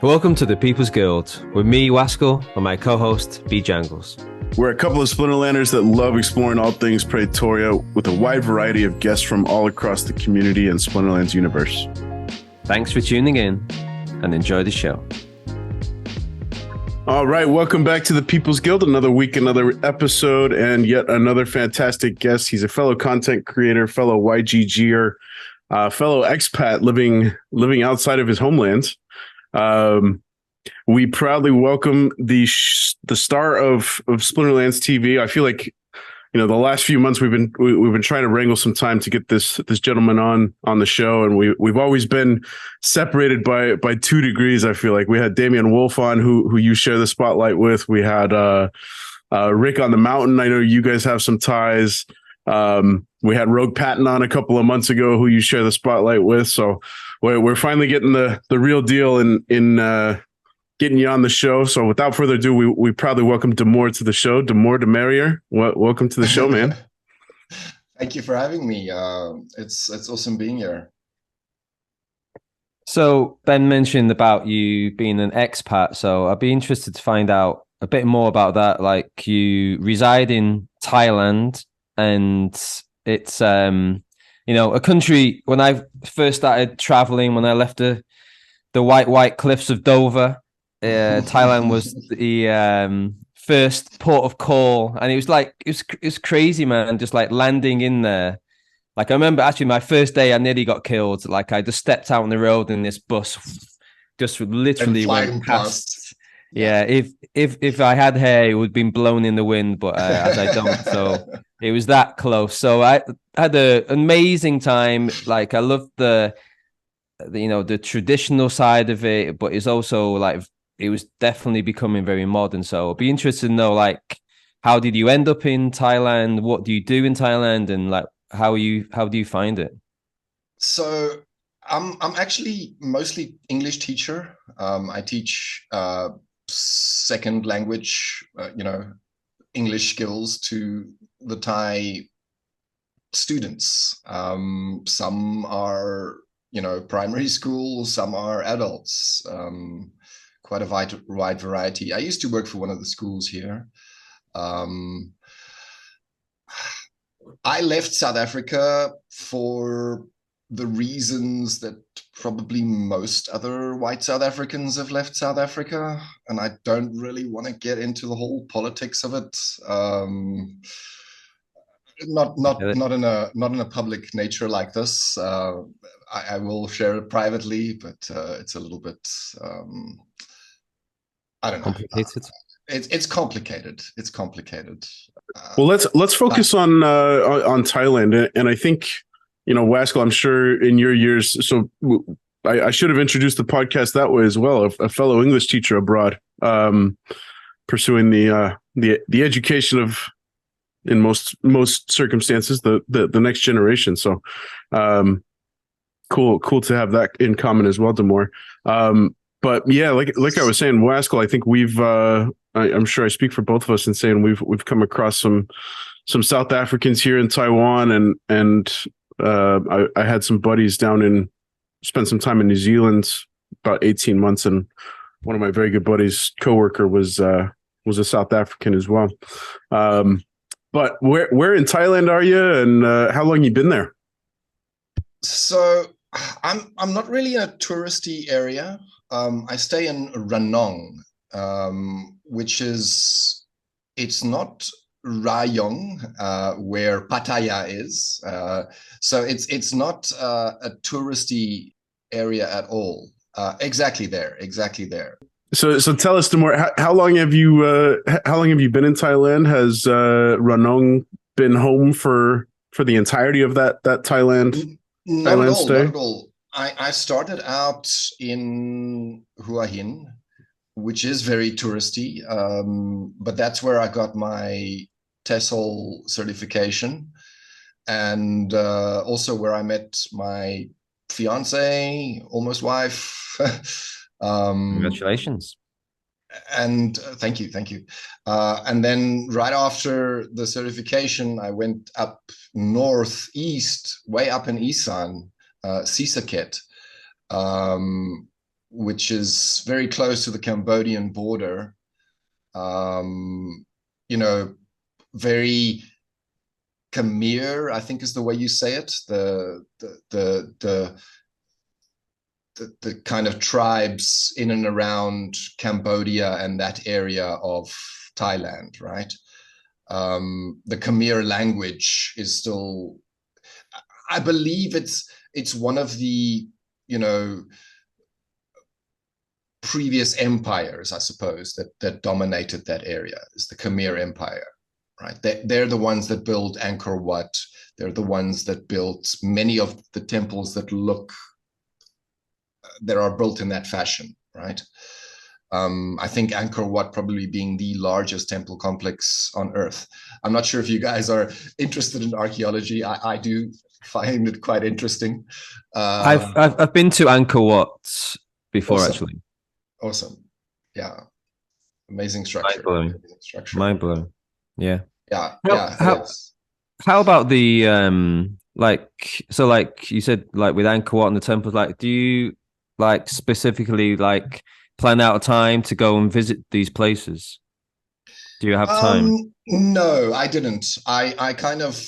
Welcome to the People's Guild with me, Waskel, and my co-host, B Jangles. We're a couple of Splinterlanders that love exploring all things Praetoria with a wide variety of guests from all across the community and Splinterlands universe. Thanks for tuning in and enjoy the show. All right, welcome back to the People's Guild. Another week, another episode, and yet another fantastic guest. He's a fellow content creator, fellow YGGer, fellow expat living outside of his homeland. We proudly welcome the star of Splinterlands TV. I feel like, the last few months we've been trying to wrangle some time to get this gentleman on the show, and we've always been separated by 2 degrees. I feel like we had Damian Wolf on, who you share the spotlight with. We had Rick on the Mountain. I know you guys have some ties. We had Rogue Patton on a couple of months ago, who you share the spotlight with. So we're finally getting the real deal in getting you on the show. So without further ado, we proudly welcome Damour to the show. Damour Demarier, welcome to the show, man. Thank you for having me. It's awesome being here. So Ben mentioned about you being an expat. So I'd be interested to find out a bit more about that. Like, you reside in Thailand, and it's a country. When I first started traveling, when I left the white cliffs of Dover, Thailand was the first port of call, and it was crazy, man. Just like landing in there. Like, I remember actually my first day, I nearly got killed. Like, I just stepped out on the road and this bus just literally went past. Yeah, if I had hair, it would have been blown in the wind, but as I don't, so it was that close. So I had an amazing time. Like, I loved the traditional side of it, but it's also like it was definitely becoming very modern. So I'd be interested to know, like, how did you end up in Thailand? What do you do in Thailand, and like how do you find it? So I'm actually mostly English teacher. I teach second language, English skills to the Thai students. Some are, primary school, some are adults. Quite a wide variety. I used to work for one of the schools here. I left South Africa for the reasons that probably most other white South Africans have left South Africa, and I don't really want to get into the whole politics of it. Not in a public nature like this. I will share it privately, but it's a little bit I don't know. Complicated. It's complicated. It's complicated. Well, let's focus on Thailand, and I think, Waskel, I'm sure in your years. So I should have introduced the podcast that way as well. A fellow English teacher abroad, pursuing the education of, in most circumstances, the next generation. So cool to have that in common as well, Damour. But yeah, like I was saying, Waskel, I think we've I'm sure I speak for both of us in saying we've come across some South Africans here in Taiwan, and I had some buddies spent some time in New Zealand, about 18 months, and one of my very good buddies' coworker was a South African as well. But where in Thailand are you, and how long you been there? So I'm not really in a touristy area. I stay in Ranong, which it's not Rayong, where Pattaya is. So it's not a touristy area at all. Exactly there. So tell us, Damour, how long have you been in Thailand? Has Ranong been home for the entirety of that Thailand? Not at all. I started out in Hua Hin, which is very touristy, but that's where I got my TESOL certification, and also where I met my fiance, almost wife. Congratulations. And thank you. And then right after the certification, I went up northeast, way up in Isan, Sisaket, which is very close to the Cambodian border. You know, very Khmer, I think is the way you say it. The kind of tribes in and around Cambodia and that area of Thailand, right? The Khmer language is still, I believe it's one of the, you know, previous empires, I suppose, that dominated that area, is the Khmer Empire, right? They're the ones that built Angkor Wat. They're the ones that built many of the temples that are built in that fashion, right? I think Angkor Wat probably being the largest temple complex on Earth. I'm not sure if you guys are interested in archaeology. I do find it quite interesting. I've been to Angkor Wat before, awesome. actually. Awesome, yeah, amazing structure. Mind blowing. Yeah. How about the like you said, like with Angkor Wat and the temples, like do you like specifically like plan out a time to go and visit these places? Do you have time? No, I didn't. I kind of,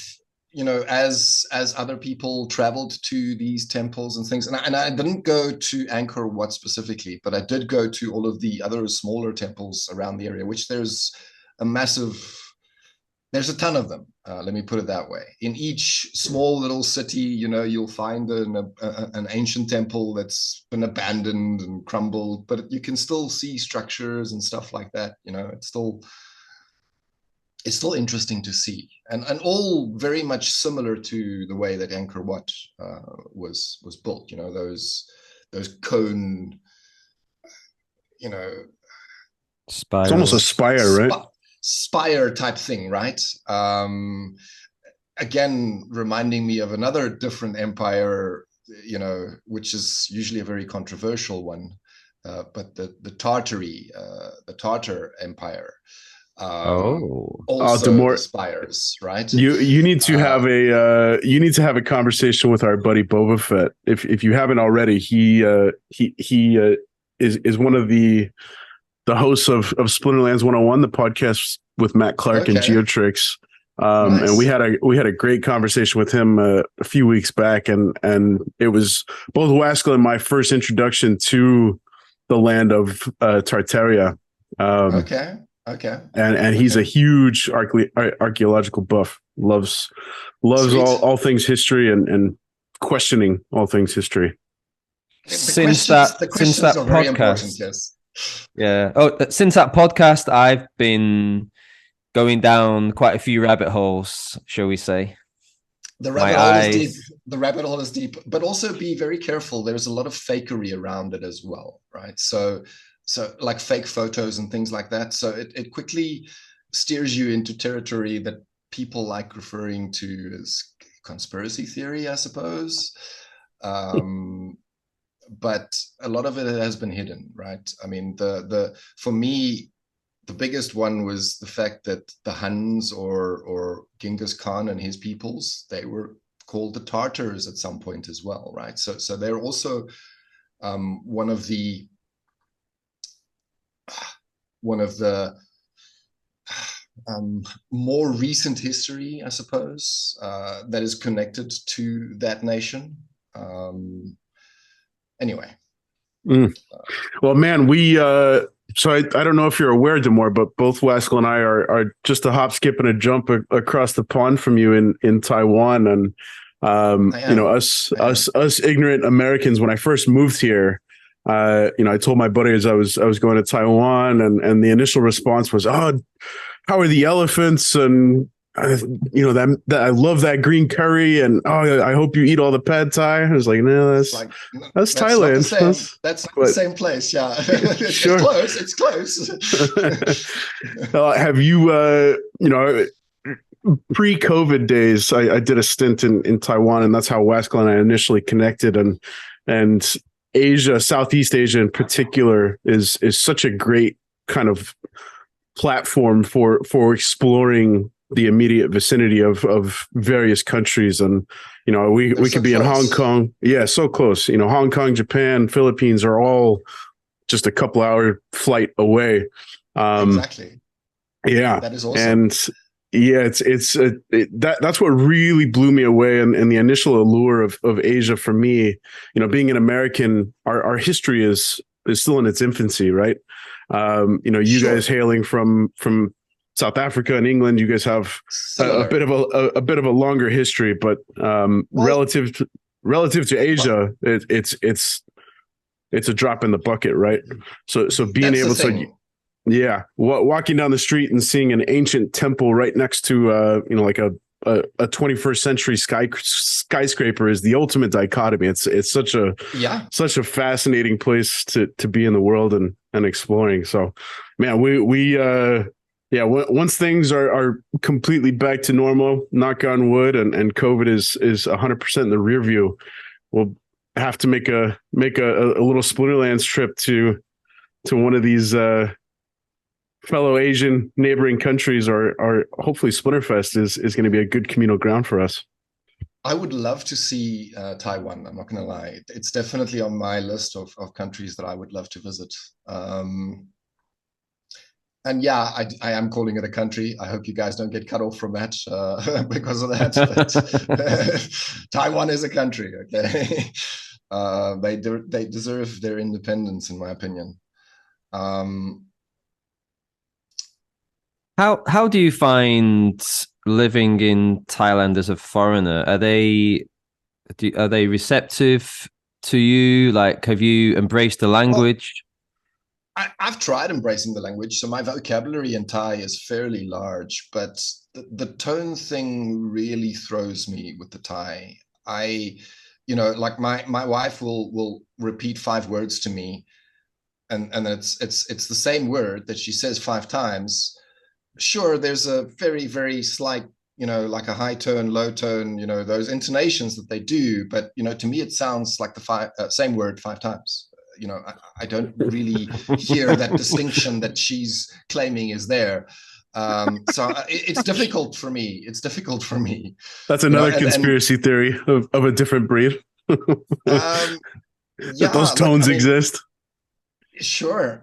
you know, as other people traveled to these temples and things, and I didn't go to Angkor Wat specifically, but I did go to all of the other smaller temples around the area, which there's a ton of them. Let me put it that way. In each small little city, you know, you'll find an ancient temple that's been abandoned and crumbled, but you can still see structures and stuff like that. You know, it's still interesting to see, and all very much similar to the way that Angkor Wat was built. You know, those cone, you know, spires. It's almost a spire, right? Spire type thing, right? Again, reminding me of another different empire, you know, which is usually a very controversial one, but the Tartar Empire. Also Damour, spires, right? You need to have a conversation with our buddy Boba Fett. If you haven't already, he is one of the hosts of Splinterlands 101, the podcast with Matt Clark and Geotrix. Nice. And we had a great conversation with him a few weeks back, and it was both Waskell and my first introduction to the land of Tartaria. And he's a huge archaeological buff. Loves all things history and questioning all things history. Since that podcast, yes. Yeah. Oh, since that podcast, I've been going down quite a few rabbit holes, shall we say? The rabbit hole is deep. The rabbit hole is deep, but also be very careful. There's a lot of fakery around it as well, right? So like fake photos and things like that. So it quickly steers you into territory that people like referring to as conspiracy theory, I suppose. But a lot of it has been hidden, right? I mean, for me, the biggest one was the fact that the Huns or Genghis Khan and his peoples, they were called the Tartars at some point as well, right? So they're also one of the more recent history, I suppose, that is connected to that nation. Anyway. Well, man, so I don't know if you're aware, Damour, but both Waskell and I are just a hop, skip, and a jump across the pond from you in Taiwan. And you know, us ignorant Americans, when I first moved here, you know, I told my buddies I was going to Taiwan, and the initial response was, "Oh, how are the elephants?" And you know, that I love that green curry, and I hope you eat all the pad thai. I was like, no, that's Thailand. That's not the same place. Yeah, sure. It's close. Have you, you know, pre-COVID days, I did a stint in Taiwan, and that's how Waskell and I initially connected, and Asia, Southeast Asia in particular, is such a great kind of platform for exploring the immediate vicinity of various countries, and we They're we so could be in Hong close. Kong. Yeah, so close. Hong Kong, Japan, Philippines are all just a couple hour flight away. Exactly. Yeah, That is awesome. and yeah, that's what really blew me away, and the initial allure of Asia for me. Being an American, our history is still in its infancy, right? You Sure. guys hailing from South Africa and England, you guys have a Similar. bit of a longer history, but Well, relative to Asia, it's a drop in the bucket, right? So being that's the able to, thing. yeah, walking down the street and seeing an ancient temple right next to like a 21st century skyscraper is the ultimate dichotomy. It's such a fascinating place to be in the world and exploring. So, man, once things are completely back to normal, knock on wood, and COVID is 100% in the rear view, we'll have to make a little Splinterlands trip to one of these fellow Asian neighboring countries, or hopefully Splinterfest is going to be a good communal ground for us. I would love to see Taiwan. I'm not going to lie. It's definitely on my list of countries that I would love to visit. And yeah, I am calling it a country. I hope you guys don't get cut off from that because of that. But Taiwan is a country, okay? They deserve their independence, in my opinion. How do you find living in Thailand as a foreigner? Are they receptive to you? Like, have you embraced the language? I've tried embracing the language, so my vocabulary in Thai is fairly large, but the tone thing really throws me with the Thai. Like my wife will repeat 5 words to me, and it's the same word that she says 5 times. Sure, there's a very, very slight, like a high tone, low tone, those intonations that they do. But, to me, it sounds like the same word 5 times. I don't really hear that distinction that she's claiming is there. So it's difficult for me. That's another conspiracy theory of a different breed. That those tones exist. Sure.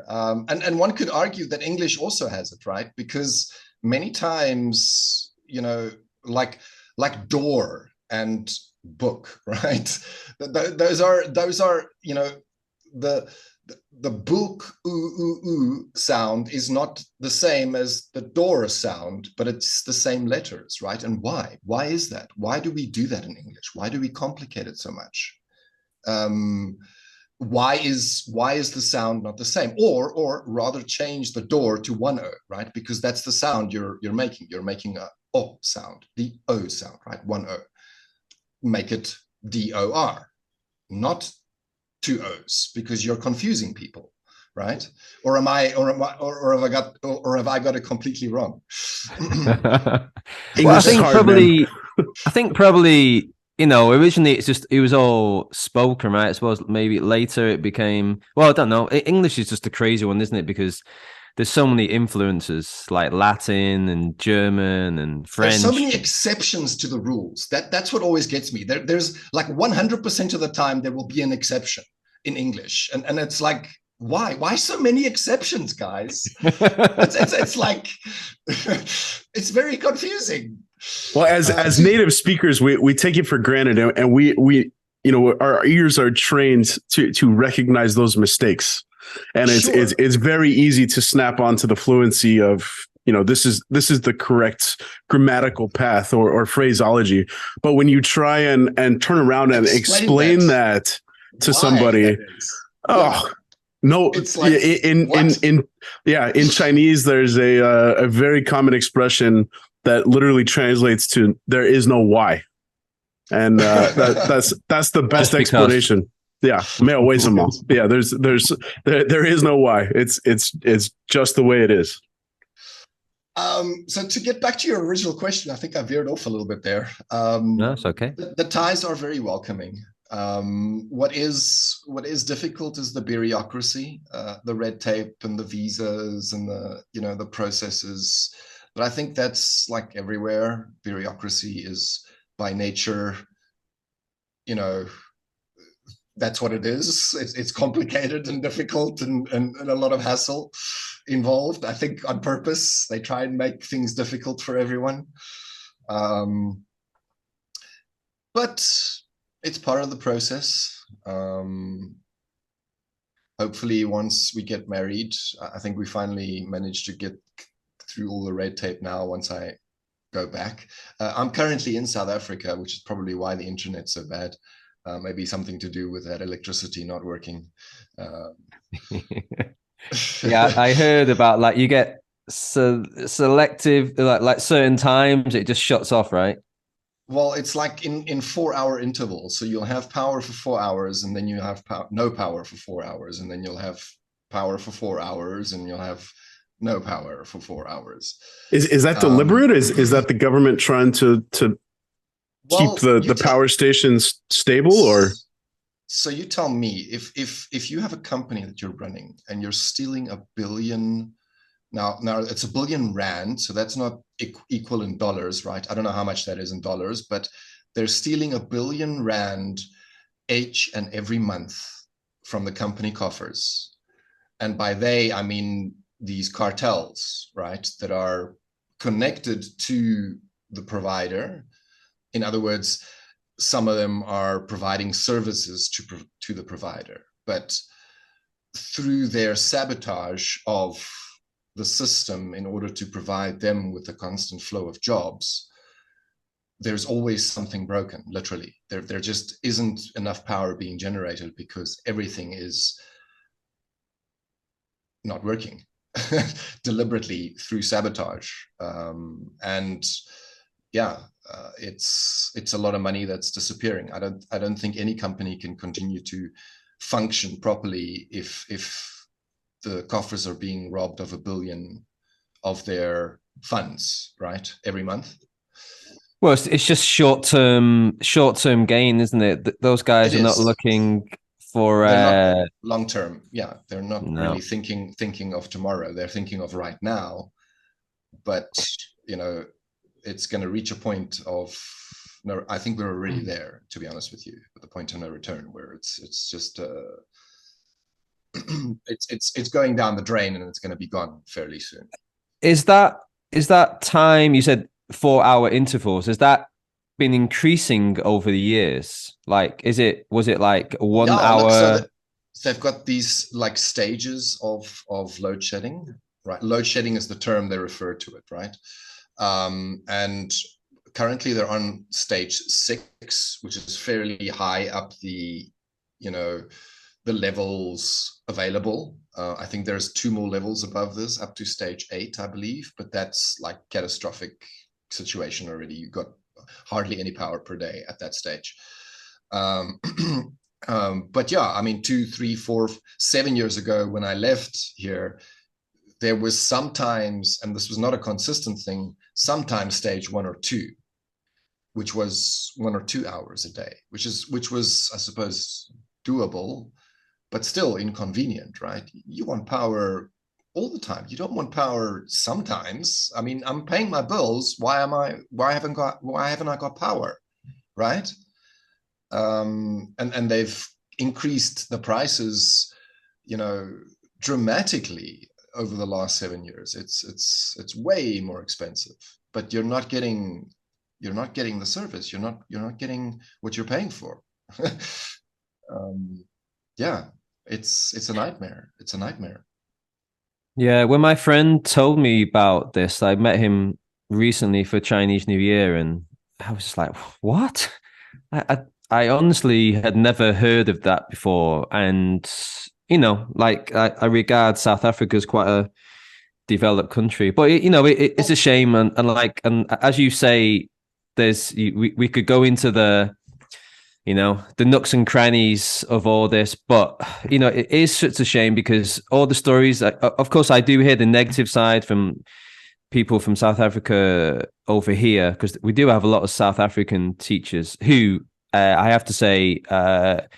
And one could argue that English also has it, right? Because many times, like door and book, right? Those are the book sound is not the same as the door sound, but it's the same letters, right? And why? Why is that? Why do we do that in English? Why do we complicate it so much? Why is the sound not the same, or rather change the door to 1 O, right? Because that's the sound you're making a O sound, the O sound, right? 1 O. Make it DOR, not 2 O's, because you're confusing people, right? Or have I got it completely wrong? Well, I think probably originally it was all spoken, right? I suppose maybe later it became, well, I don't know. English is just a crazy one, isn't it? Because there's so many influences like Latin and German and French. There's so many exceptions to the rules. That's what always gets me. There's like 100% of the time there will be an exception in English. And it's like, why? Why so many exceptions, guys? it's like, it's very confusing. Well, as native speakers, we take it for granted, and we our ears are trained to recognize those mistakes, and it's very easy to snap onto the fluency of this is the correct grammatical path or phraseology. But when you try and turn around and explain that to somebody, no, it's like, in Chinese, there's a very common expression that literally translates to "there is no why," and that's the best explanation. Yeah, yeah, there is no why. It's just the way it is. So to get back to your original question, I think I veered off a little bit there. No, it's okay. The Thais are very welcoming. What is difficult is the bureaucracy, the red tape and the visas and the processes. But I think that's like everywhere. Bureaucracy is by nature, you know, that's what it is. It's complicated and difficult and a lot of hassle involved. I think on purpose, they try and make things difficult for everyone. But it's part of the process. Hopefully, once we get married, I think we finally managed to get through all the red tape now once I go back. I'm currently in South Africa, which is probably why the internet's so bad. Maybe something to do with that electricity not working. Yeah, I heard about like you get selective, like certain times it just shuts off, right? Well, it's like in 4-hour intervals. So you'll have power for 4 hours, and then you have no power for 4 hours, and then you'll have power for 4 hours, and you'll have no power for 4 hours. Is that deliberate? Is that the government trying to keep the power stations stable, or? So you tell me, if you have a company that you're running and you're stealing $1 billion, now it's $1 billion rand, so that's not equal in dollars, right? I don't know how much that is in dollars, but they're stealing $1 billion rand each and every month from the company coffers. And by they, I mean these cartels, right, that are connected to the provider. In other words, some of them are providing services to the provider, but through their sabotage of the system in order to provide them with a constant flow of jobs, there's always something broken, literally. There just isn't enough power being generated because everything is not working deliberately through sabotage. And yeah, it's a lot of money that's disappearing. I don't think any company can continue to function properly if the coffers are being robbed of $1 billion of their funds, right, every month. Well, it's just short-term gain, isn't it? Those guys are not looking for long term. Yeah, they're not really thinking of tomorrow. They're thinking of right now. But you know, it's going to reach a point of no. I think we're already there, to be honest with you, at the point of no return, where it's just it's going down the drain and it's going to be gone fairly soon. Is that time you said 4-hour intervals? Has that been increasing over the years? Like, was it like 1 hour? So they've got these like stages of load shedding, right? Load shedding is the term they refer to it, right? And currently they're on stage 6, which is fairly high up the, the levels available. I think there's 2 more levels above this, up to stage 8, I believe, but that's like catastrophic situation already. You've got hardly any power per day at that stage. But yeah, I mean, 2, 3, 4, 7 years ago when I left here, there was sometimes, and this was not a consistent thing, sometimes stage 1 or 2, which was 1 or 2 hours a day, which was, I suppose, doable, but still inconvenient, right? You want power all the time. You don't want power sometimes. I mean, I'm paying my bills. Why haven't I got power, right? And they've increased the prices, dramatically over the last 7 years. It's way more expensive, but you're not getting the service. You're not getting what you're paying for. Yeah, it's a nightmare. It's a nightmare. Yeah, when my friend told me about this, I met him recently for Chinese New Year, and I was just like, "What?" I honestly had never heard of that before, and like I regard South Africa as quite a developed country, but it's a shame, and as you say, we could go into the nooks and crannies of all this, but it is such a shame because all the stories, of course, I do hear the negative side from people from South Africa over here, because we do have a lot of South African teachers who, I have to say, the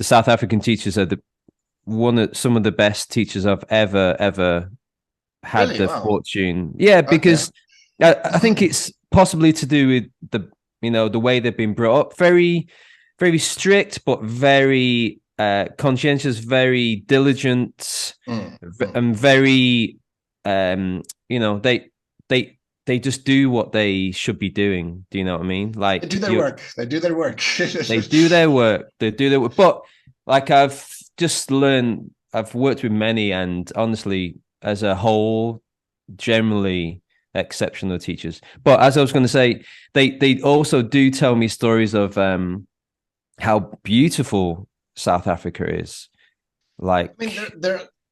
South African teachers are some of the best teachers I've ever had the fortune. Yeah, because I think it's possibly to do with the way they've been brought up. Very, very strict, but very conscientious, very diligent, and very they just do what they should be doing. Do you know what I mean? Like, they do their work. They do their work. They do their work. They do their work. But like, I've just learned, I've worked with many, and honestly, as a whole, generally exceptional teachers. But as I was going to say, they also do tell me stories of how beautiful South Africa is. Like,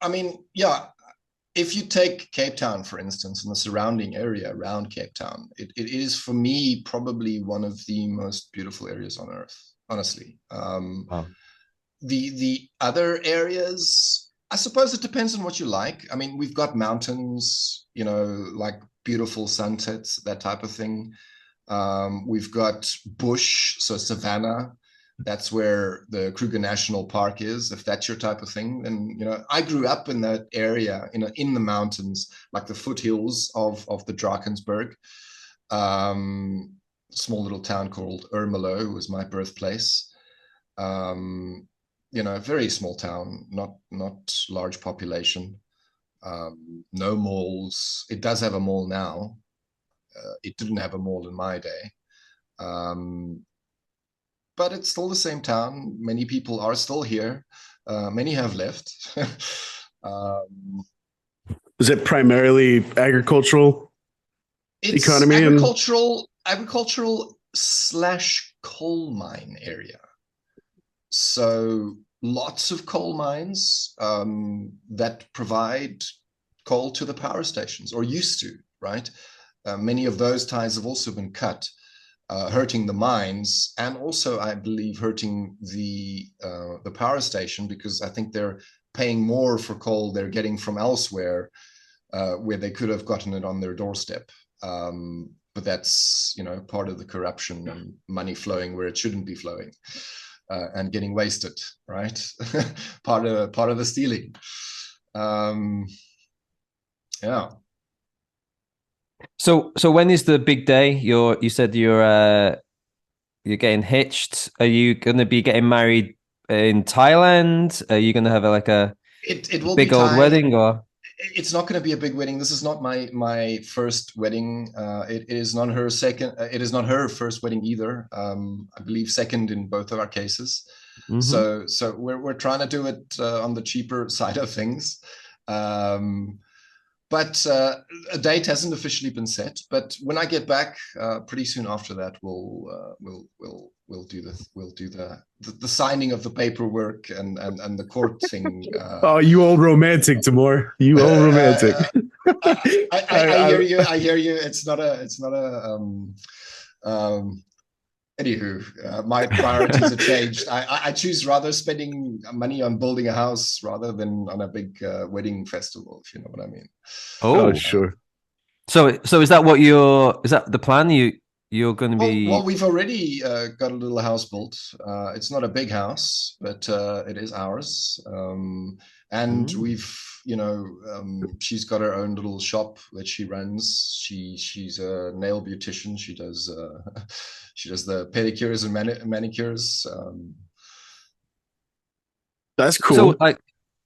I mean, yeah. If you take Cape Town, for instance, and the surrounding area around Cape Town, it is for me probably one of the most beautiful areas on earth, honestly. wow. The other areas, I suppose it depends on what you like. I mean, we've got mountains, like beautiful sunsets, that type of thing. We've got bush, so savanna. That's where the Kruger National Park is. If that's your type of thing, then I grew up in that area, in the mountains, like the foothills of the Drakensberg. Small little town called Ermelo was my birthplace. Very small town, not large population. No malls. It does have a mall now. It didn't have a mall in my day. But it's still the same town. Many people are still here. Many have left. Is it primarily agricultural economy? Agricultural / coal mine area. So lots of coal mines that provide coal to the power stations, or used to, right? Many of those ties have also been cut. Hurting the mines, and also I believe hurting the power station, because I think they're paying more for coal they're getting from elsewhere, where they could have gotten it on their doorstep. But that's part of the corruption and money flowing where it shouldn't be flowing, and getting wasted, right? part of the stealing. Yeah. So when is the big day? You said you're getting hitched. Are you going to be getting married in Thailand? Are you going to have it will big be old wedding, or? It's not going to be a big wedding. This is not my first wedding. It is not her second. It is not her first wedding either. I believe second in both of our cases. Mm-hmm. So we're trying to do it on the cheaper side of things. But a date hasn't officially been set. But when I get back, pretty soon after that, we'll do the signing of the paperwork and the court thing. Oh, you old romantic, Damour. You old romantic. I hear you. I hear you. It's not a. Anywho, my priorities have changed. I choose rather spending money on building a house rather than on a big wedding festival, if you know what I mean. Oh, sure. So is that is that the plan? You're going to be... Well, we've already got a little house built. It's not a big house, but it is ours. And we've, she's got her own little shop that she runs. She's a nail beautician. She does the pedicures and manicures. That's cool. So, like,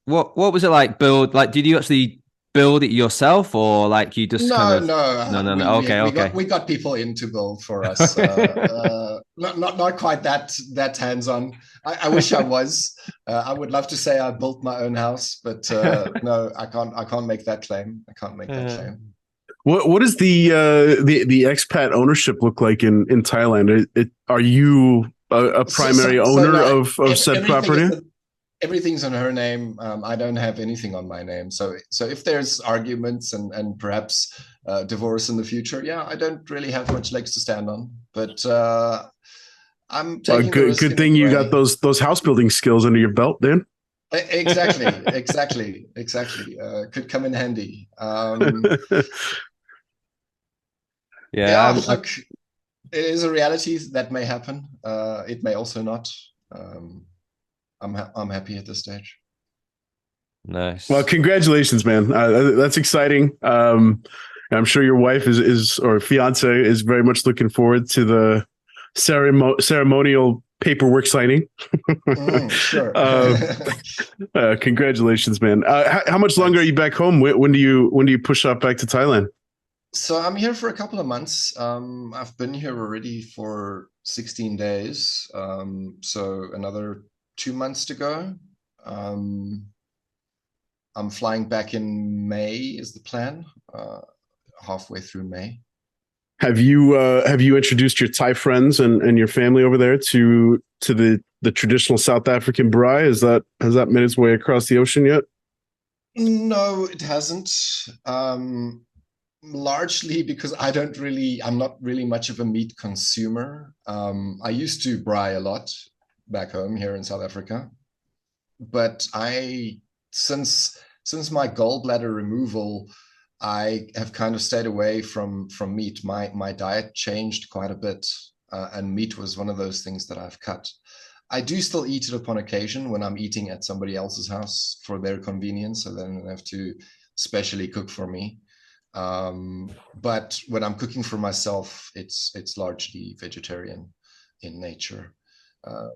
what was it like? Did you actually build it yourself, or like you just no? Okay. We got people in to build for us. Not quite that hands-on. I wish I was. I would love to say I built my own house, but no, I can't make that claim. What does the expat ownership look like in Thailand? Are you a primary owner of said property? Everything's in her name. I don't have anything on my name. So if there's arguments and perhaps divorce in the future, yeah, I don't really have much legs to stand on. But I'm taking good thing you got those house building skills under your belt, then. Exactly. Could come in handy. Look, it is a reality that may happen. It may also not. I'm happy at this stage. Nice. Well, congratulations, man. That's exciting. I'm sure your wife is or fiance is very much looking forward to the ceremonial paperwork signing. Sure. Congratulations, man. How much longer are Thanks. you back home? When do you push up back to Thailand? So I'm here for a couple of months. I've been here already for 16 days. So another 2 months to go. Um, I'm flying back in May is the plan, halfway through May. Have you introduced your Thai friends and your family over there to the traditional South African braai? Has that made its way across the ocean yet? No, it hasn't. Largely because I'm not really much of a meat consumer. I used to braai a lot back home here in South Africa, but since my gallbladder removal, I have kind of stayed away from meat. My diet changed quite a bit, and meat was one of those things that I've cut. I do still eat it upon occasion when I'm eating at somebody else's house for their convenience, so they don't have to specially cook for me. But when I'm cooking for myself, it's largely vegetarian in nature. Uh,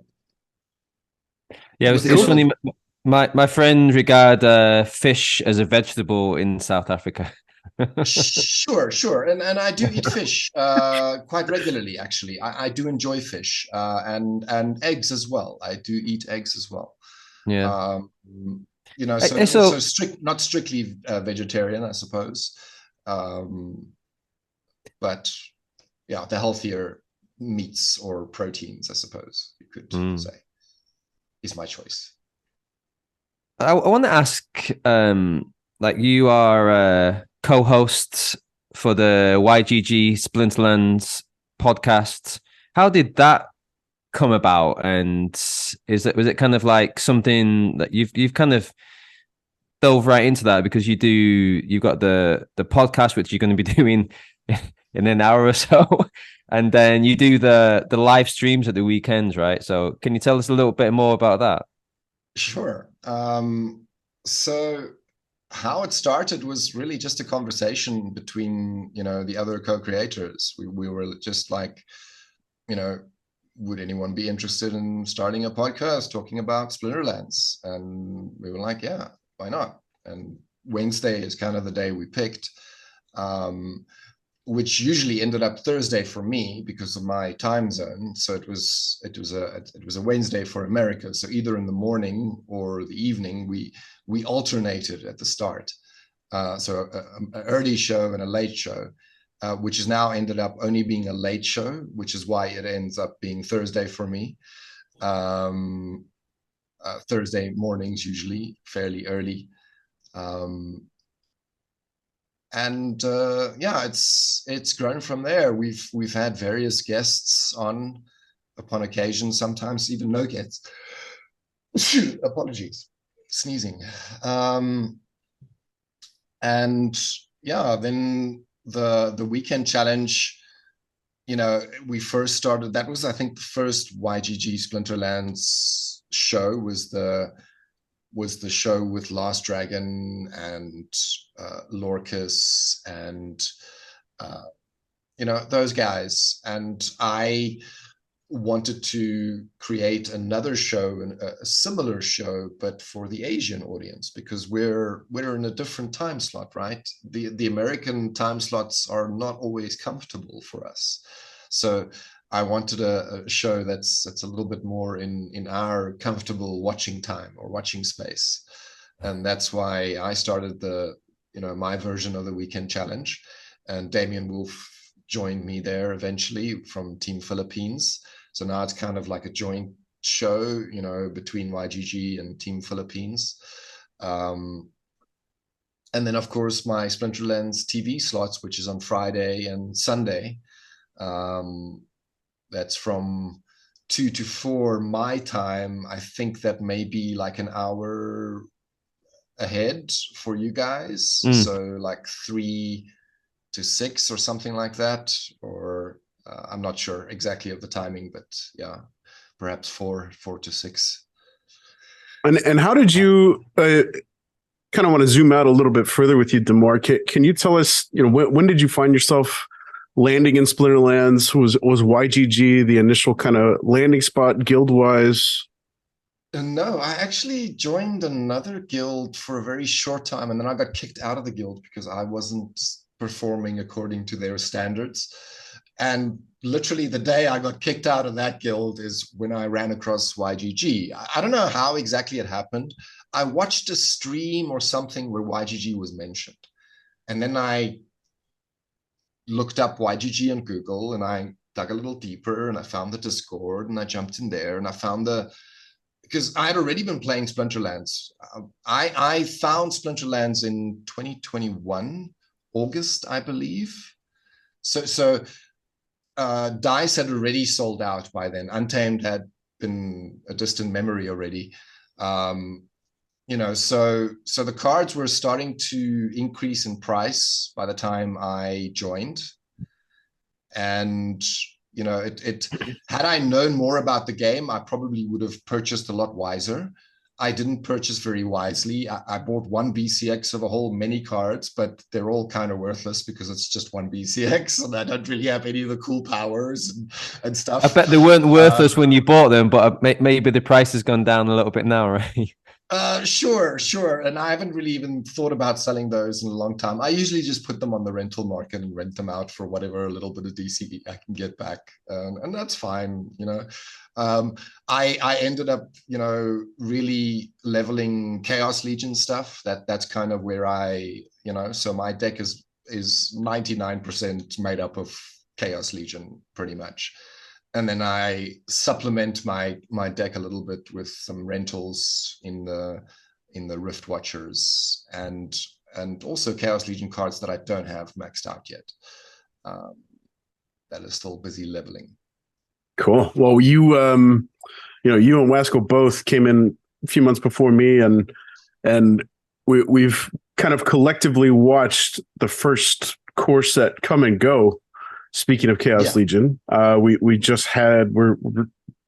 Yeah, with it's the funny. My friend regard fish as a vegetable in South Africa. Sure, and I do eat fish quite regularly. Actually, I do enjoy fish and eggs as well. I do eat eggs as well. Yeah. Um, so So not strictly vegetarian, I suppose, um, but yeah, the healthier meats or proteins, I suppose you could mm. say, is my choice. I want to ask, like you are co-host for the YGG Splinterlands podcast. How did that come about? And was it kind of like something that you've kind of dove right into that because you've got the podcast which you're going to be doing in an hour or so, and then you do the live streams at the weekends, right? So can you tell us a little bit more about that? Sure. So how it started was really just a conversation between, the other co-creators. We were just like, you know, would anyone be interested in starting a podcast talking about Splinterlands? And we were like, yeah, why not? And Wednesday is kind of the day we picked. Um, which usually ended up Thursday for me because of my time zone. So it was a Wednesday for America. So either in the morning or the evening, we alternated at the start. So an early show and a late show, which has now ended up only being a late show, which is why it ends up being Thursday for me. Thursday mornings usually fairly early. And yeah, it's grown from there. We've had various guests on upon occasion, sometimes even no guests. Apologies, sneezing. And yeah, then the weekend challenge. We first started. That was, I think, the first YGG Splinterlands show. Was the show with Last Dragon and Lorcas and those guys. And I wanted to create another show, a similar show, but for the Asian audience, because we're in a different time slot, right? The American time slots are not always comfortable for us. So I wanted a show that's a little bit more in our comfortable watching time or watching space. And that's why I started my version of the weekend challenge. And Damien Wolf joined me there eventually from Team Philippines. So now it's kind of like a joint show, between YGG and Team Philippines. And then, of course, my Splinterlands TV slots, which is on Friday and Sunday. That's from 2 to 4 my time. I think that may be like an hour ahead for you guys. Mm. So like 3 to 6 or something like that. Or I'm not sure exactly of the timing, but yeah, perhaps 4 to 6. And how did you kind of want to zoom out a little bit further with you, Damour. Can you tell us, when did you find yourself landing in Splinterlands? Was YGG the initial kind of landing spot guild wise? No, I actually joined another guild for a very short time, and then I got kicked out of the guild because I wasn't performing according to their standards. And literally the day I got kicked out of that guild is when I ran across YGG. I don't know how exactly it happened. I watched a stream or something where YGG was mentioned. And then I looked up YGG on Google, and I dug a little deeper, and I found the Discord, and I jumped in there, and I found because I had already been playing Splinterlands. I found Splinterlands in 2021, August, I believe. So DICE had already sold out by then. Untamed had been a distant memory already. So the cards were starting to increase in price by the time I joined. And had I known more about the game, I probably would have purchased a lot wiser. I didn't purchase very wisely. I bought one BCX of a whole many cards, but they're all kind of worthless because it's just one BCX, and I don't really have any of the cool powers and stuff. I bet they weren't worthless when you bought them, but maybe the price has gone down a little bit now, right? Sure. And I haven't really even thought about selling those in a long time. I usually just put them on the rental market and rent them out for whatever little bit of DC I can get back. And that's fine, I ended up, really leveling Chaos Legion stuff. That's kind of where so my deck is 99% made up of Chaos Legion pretty much. And then I supplement my deck a little bit with some rentals in the Rift Watchers and also Chaos Legion cards that I don't have maxed out yet. That is still busy leveling. Cool. Well, you and Wasco both came in a few months before me, and we've kind of collectively watched the first core set come and go. Speaking of Chaos Legion, we just we're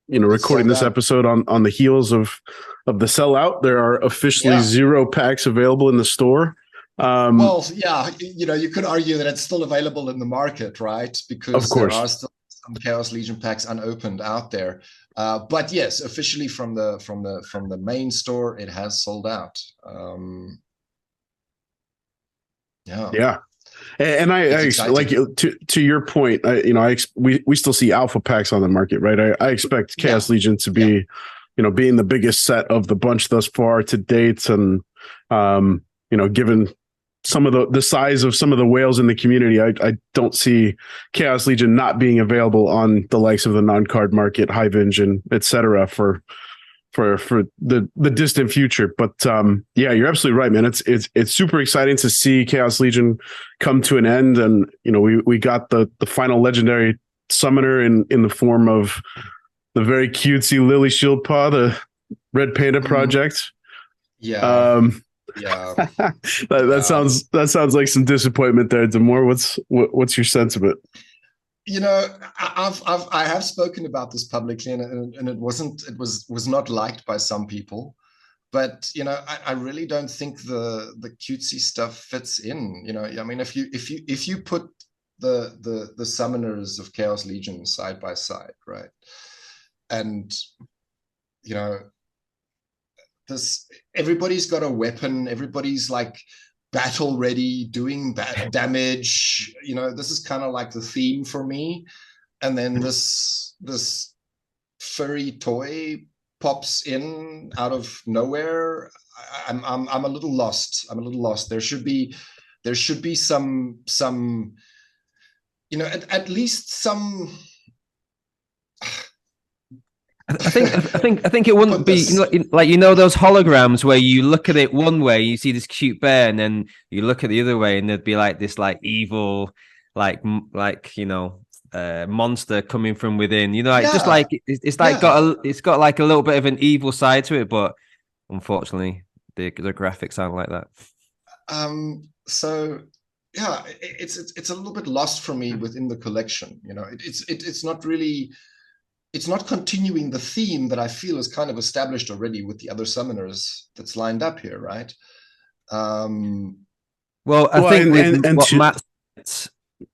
recording this episode on the heels of the sellout. There are officially 0 packs available in the store. You could argue that it's still available in the market, right? Because there are still some Chaos Legion packs unopened out there. But yes, officially from the main store, it has sold out. Yeah. And I like to your point, we still see alpha packs on the market, right? I expect Chaos Legion to be, being the biggest set of the bunch thus far to date. And, given some of the size of some of the whales in the community, I don't see Chaos Legion not being available on the likes of the non-card market, Hive Engine, et cetera, for the distant future. But you're absolutely right, man. It's super exciting to see Chaos Legion come to an end, and we got the final legendary summoner in the form of the very cutesy Lily Shieldpaw, the Red Panda project. That sounds like some disappointment there, Damour. What's your sense of it? I have spoken about this publicly, and it was not liked by some people, but I really don't think the cutesy stuff fits in. I mean, if you put the summoners of Chaos Legion side by side, right, and everybody's got a weapon, everybody's like battle ready, doing bad damage. This is kind of like the theme for me. And then this furry toy pops in out of nowhere. I'm a little lost. There should be some at least some. I think it wouldn't be like those holograms where you look at it one way, you see this cute bear, and then you look at the other way, and there'd be like this like evil, monster coming from within. Just like it's got like a little bit of an evil side to it, but unfortunately, the graphics aren't like that. It's a little bit lost for me within the collection. It's not really. It's not continuing the theme that I feel is kind of established already with the other summoners that's lined up here, right? Well, I Well, think with and what to, Matt,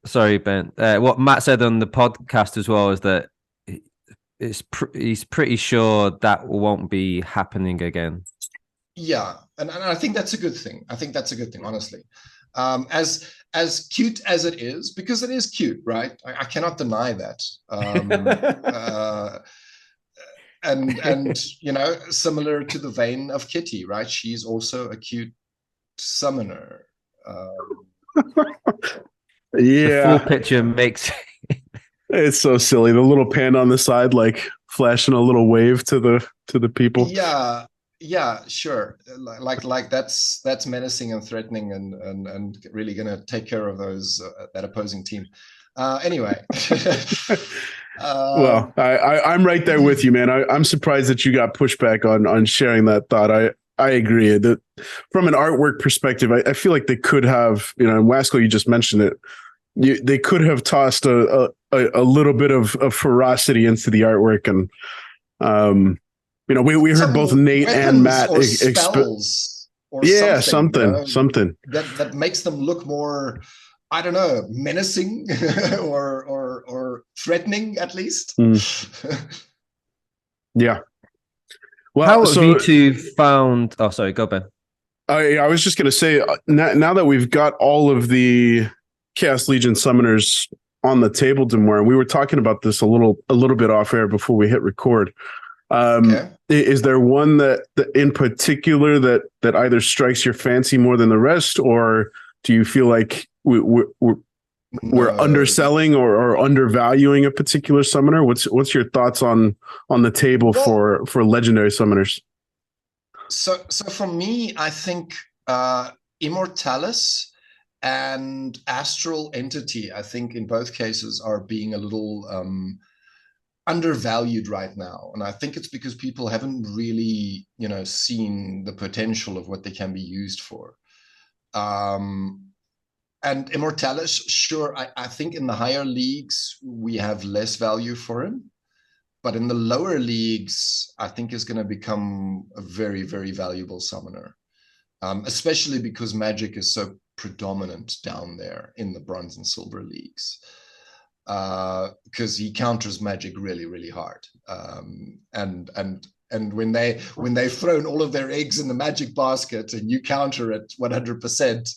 sorry, Ben, what Matt said on the podcast as well is that he's pretty sure that won't be happening again. Yeah, and I think that's a good thing. I think that's a good thing, honestly. As cute as it is, because it is cute, right? I cannot deny that. And you know, similar to the vein of Kitty, right? She's also a cute summoner. The full yeah, picture makes it's so silly. The little pan on the side, like flashing a little wave to the people. Yeah, yeah, sure. Like that's menacing and threatening and really gonna take care of those that opposing team. Anyway, Well, I'm right there with you, man. I'm surprised that you got pushback on sharing that thought. I agree that from an artwork perspective, I feel like they could have, you know, and Wasco, you just mentioned it. They could have tossed a little bit of ferocity into the artwork, and you know, we heard both some Nate and weapons Matt or spells or yeah, something, you know, something that makes them look more, I don't know, menacing or threatening at least. Yeah. How Well, have you so two found? Oh, sorry, go Ben. I was just going to say, now that we've got all of the Chaos Legion summoners on the table, Damour, and we were talking about this a little bit off air before we hit record. Okay. Is there one that in particular that either strikes your fancy more than the rest, or do you feel like we're No. underselling or undervaluing a particular summoner? What's your thoughts on the table Well, for legendary summoners? so for me, I think Immortalis and Astral Entity, I think in both cases are being a little undervalued right now. And I think it's because people haven't really, you know, seen the potential of what they can be used for. And Immortalis, sure, I think in the higher leagues we have less value for him. But in the lower leagues, I think is going to become a very, very valuable summoner, especially because Magic is so predominant down there in the bronze and silver leagues. Because he counters Magic really, really hard, and when they've thrown all of their eggs in the Magic basket and you counter it 100%,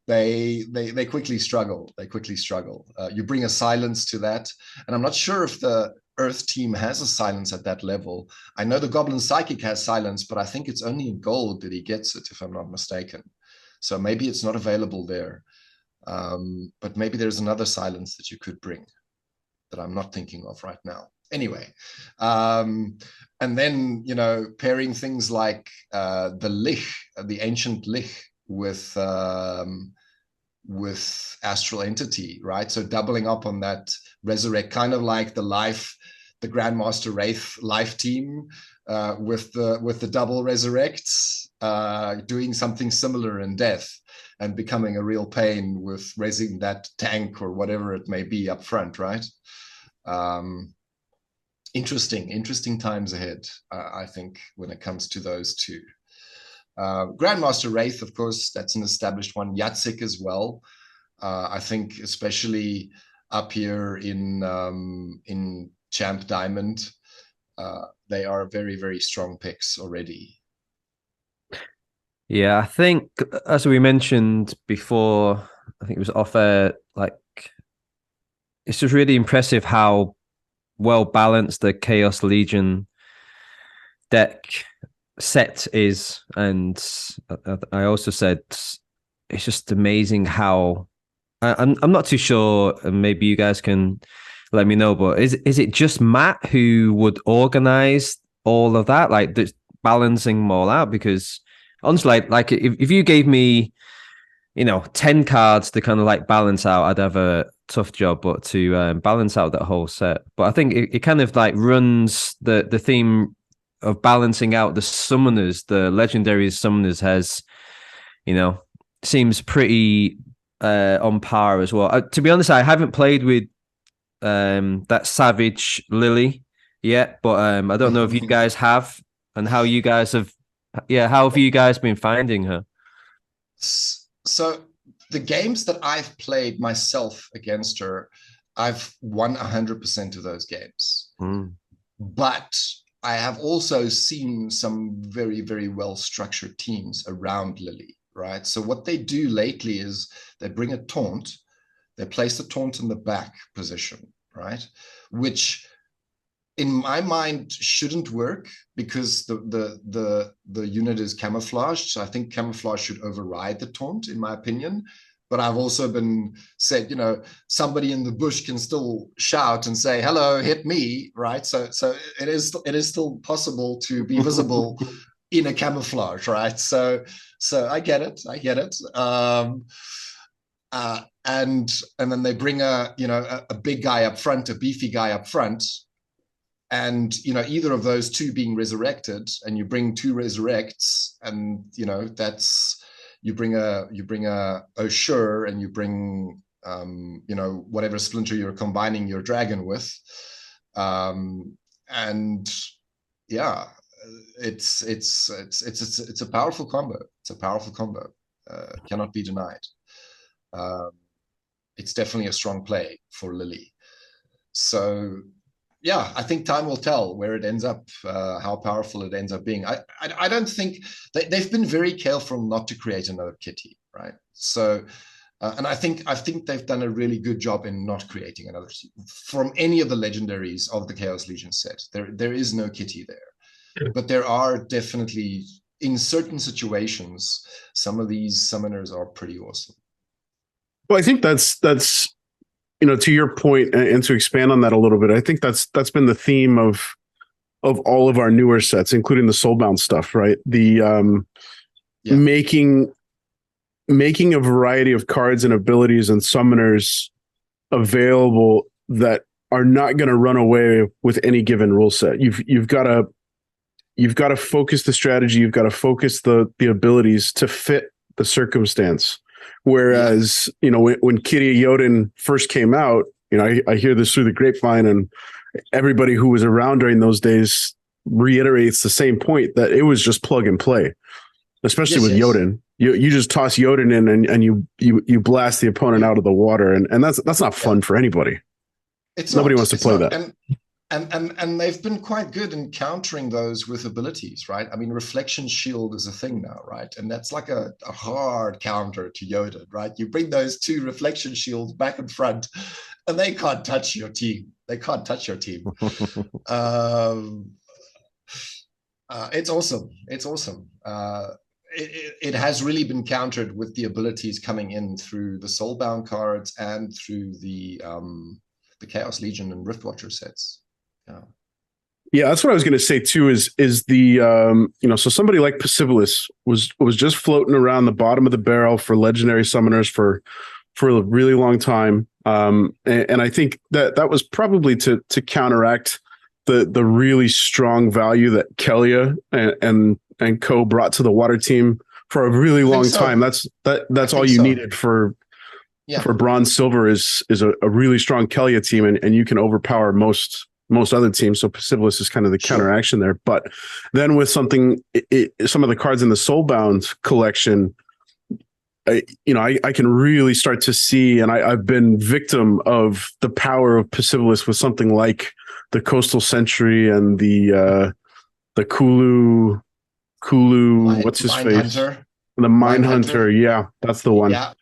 they quickly struggle. They quickly struggle. You bring a silence to that, and I'm not sure if the Earth team has a silence at that level. I know the Goblin Psychic has silence, but I think it's only in gold that he gets it, if I'm not mistaken. So maybe it's not available there. But maybe there's another silence that you could bring that I'm not thinking of right now. Anyway, and then, you know, pairing things like the Lich, the ancient Lich with Astral Entity, right? So doubling up on that resurrect, kind of like the Grandmaster Wraith life team with the double resurrects, doing something similar in death and becoming a real pain with raising that tank or whatever it may be up front, right? Interesting times ahead, I think, when it comes to those two. Grandmaster Wraith, of course, that's an established one. Yatsik as well. I think, especially up here in Champ Diamond, they are very, very strong picks already. Yeah, I think as we mentioned before, I think it was off air, like it's just really impressive how well balanced the Chaos Legion deck set is. And I also said it's just amazing how I'm not too sure, and maybe you guys can let me know, but is it just Matt who would organize all of that, like balancing them all out? Because honestly, like if you gave me, you know, 10 cards to kind of like balance out, I'd have a tough job, but to balance out that whole set. But I think it kind of like runs the theme of balancing out the summoners, the legendary summoners has, you know, seems pretty on par as well. To be honest, I haven't played with that Savage Lily yet, but I don't know if you guys have, and how you guys have. Yeah, how have you guys been finding her? So the games that I've played myself against her, I've won 100% of those games. But I have also seen some very, very well-structured teams around Lily, right? So what they do lately is they bring a taunt, they place the taunt in the back position, right? Which in my mind shouldn't work because the unit is camouflaged. So I think camouflage should override the taunt, in my opinion. But I've also been said, you know, somebody in the bush can still shout and say, "Hello, hit me," right? So it is still possible to be visible in a camouflage, right? So I get it. And then they bring a big guy up front, a beefy guy up front, and either of those two being resurrected, and you bring two resurrects, and that's. You bring a Oshure, and you bring whatever splinter you're combining your dragon with, and yeah, it's a powerful combo. It's a powerful combo. Cannot be denied. It's definitely a strong play for Lily. So yeah, I think time will tell where it ends up, how powerful it ends up being. I don't think they've been very careful not to create another kitty, right? So, and I think they've done a really good job in not creating another from any of the legendaries of the Chaos Legion set. There is no kitty there, but there are definitely, in certain situations, some of these summoners are pretty awesome. Well, I think that's to your point, and to expand on that a little bit, I think that's been the theme of all of our newer sets, including the Soulbound stuff, right? The making a variety of cards and abilities and summoners available that are not going to run away with any given rule set. You've got to focus the strategy, you've got to focus the abilities to fit the circumstance. Whereas, when Kitty Jotun first came out, I hear this through the grapevine, and everybody who was around during those days reiterates the same point, that it was just plug and play, especially with Jotun. You just toss Jotun in and you blast the opponent out of the water. And that's not fun for anybody. Nobody wants to play that. And they've been quite good in countering those with abilities, right? I mean, Reflection Shield is a thing now, right? And that's like a hard counter to Jotun, right? You bring those two Reflection Shields back and front, and they can't touch your team. It's awesome. It's awesome. It has really been countered with the abilities coming in through the Soulbound cards and through the Chaos Legion and Riftwatcher sets. Yeah, that's what I was going to say too. Is the so somebody like Pasibilis was just floating around the bottom of the barrel for legendary summoners for a really long time, and I think that was probably to counteract the really strong value that Kelia and co brought to the water team for a really long time. That's all you needed for bronze silver is a really strong Kelia team, and you can overpower most other teams. So Pasibilis is kind of the counteraction there. But then with some of the cards in the Soulbound collection, I can really start to see, and I've been victim of the power of Pasibilis with something like the Coastal Sentry and the Kulu, what's his face? Hunter. The Mine Hunter. Yeah, that's the one. Yeah.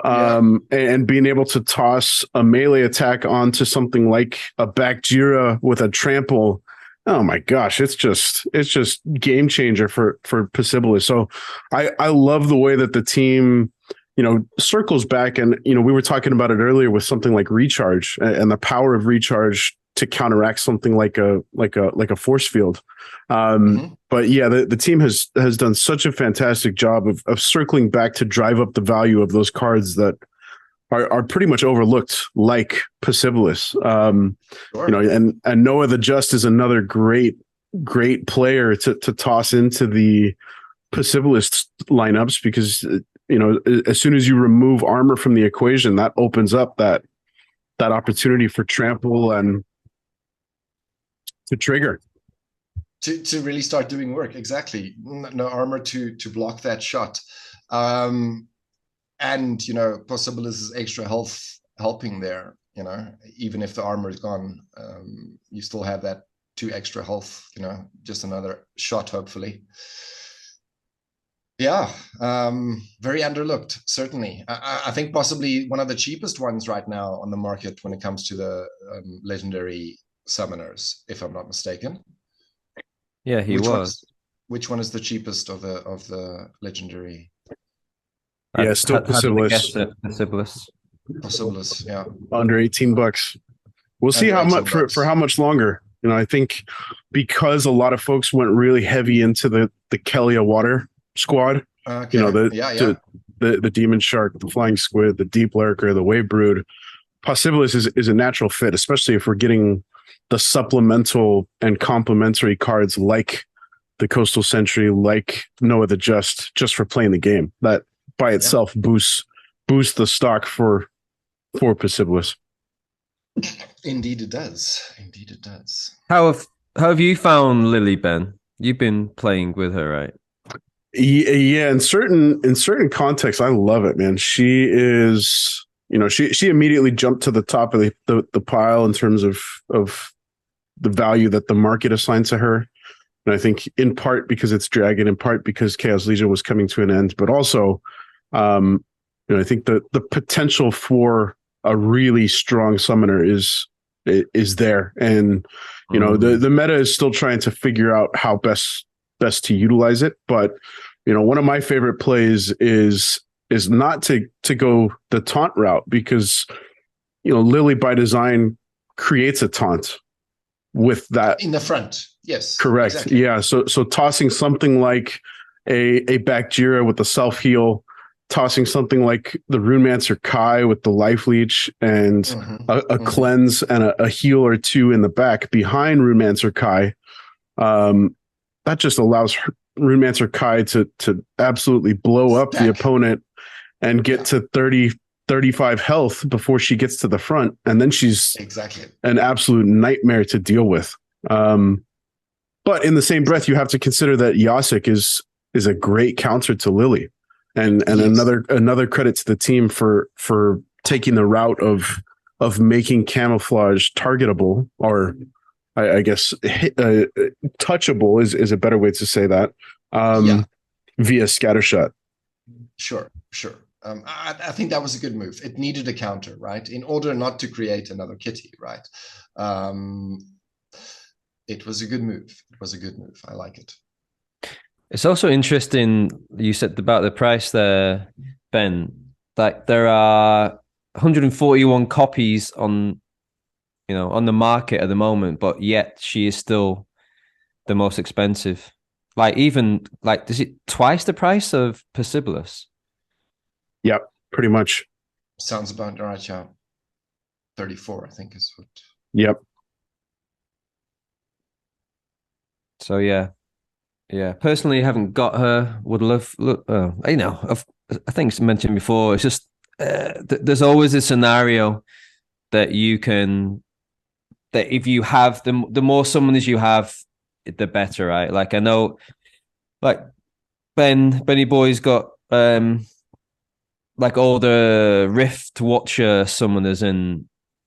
And being able to toss a melee attack onto something like a YGGer with a trample, oh my gosh, it's just game changer for Pasibilis. So I love the way that the team circles back, and we were talking about it earlier with something like Recharge and the power of Recharge to counteract something like a force field. But yeah, the team has done such a fantastic job of circling back to drive up the value of those cards that are pretty much overlooked, like Pasibilis. And Noah the Just is another great player to toss into the Pasibilis lineups, because as soon as you remove armor from the equation, that opens up that opportunity for trample and to trigger. To really start doing work. Exactly. No armor to block that shot. And you know, Possibilis' extra health helping there. You know, even if the armor is gone, you still have that 2 extra health. You know, just another shot, hopefully. Yeah, very underlooked, certainly. I think possibly one of the cheapest ones right now on the market when it comes to the legendary summoners, if I'm not mistaken. Yeah, he was. Which one is the cheapest of the legendary? Yeah, still Possibilis. Possibilis, yeah. Under $18. We'll see how much for how much longer. You know, I think because a lot of folks went really heavy into the Kelia water squad. Okay. You know, the demon shark, the flying squid, the deep lurker, the wave brood. Possibilis is a natural fit, especially if we're getting the supplemental and complementary cards like the Coastal Sentry, like Noah the Just for playing the game. That by itself boosts the stock for Possibilis. Indeed it does. Indeed it does. How have you found Lily, Ben? You've been playing with her, right? Yeah, in certain contexts, I love it, man. She is, you know, she immediately jumped to the top of the pile in terms of the value that the market assigned to her. And I think in part because it's Dragon, in part because Chaos Legion was coming to an end, but also, you know, I think the potential for a really strong summoner is there, and you know the meta is still trying to figure out how best to utilize it. But you know, one of my favorite plays is not to go the taunt route, because you know Lily by design creates a taunt with that in the front. Yes, correct. Exactly. Yeah, so tossing something like a YGGer with the self heal, tossing something like the Runemancer Kai with the life leech and a cleanse and a heal or 2 in the back behind Runemancer Kai. That just allows Runemancer Kai to absolutely blow up the opponent and get to 35 health before she gets to the front. And then she's an absolute nightmare to deal with. But in the same breath, you have to consider that Yasik is a great counter to Lily. And another credit to the team for taking the route of making camouflage targetable, or I guess touchable is a better way to say that, via scattershot. Sure. I think that was a good move. It needed a counter, right? In order not to create another kitty, right? It was a good move. I like it. It's also interesting you said about the price there, Ben. Like there are 141 copies on the market at the moment, but yet she is still the most expensive. Like even like, is it twice the price of Possibilis? Yep, pretty much. Sounds about right, yeah. 34, I think is what. Yep. So yeah. Personally, I haven't got her. Would love. Look, I think it's mentioned before. It's just there's always a scenario that if you have the more summoners you have, the better, right? Like I know, like Benny Boy's got like all the Rift Watcher summoners, and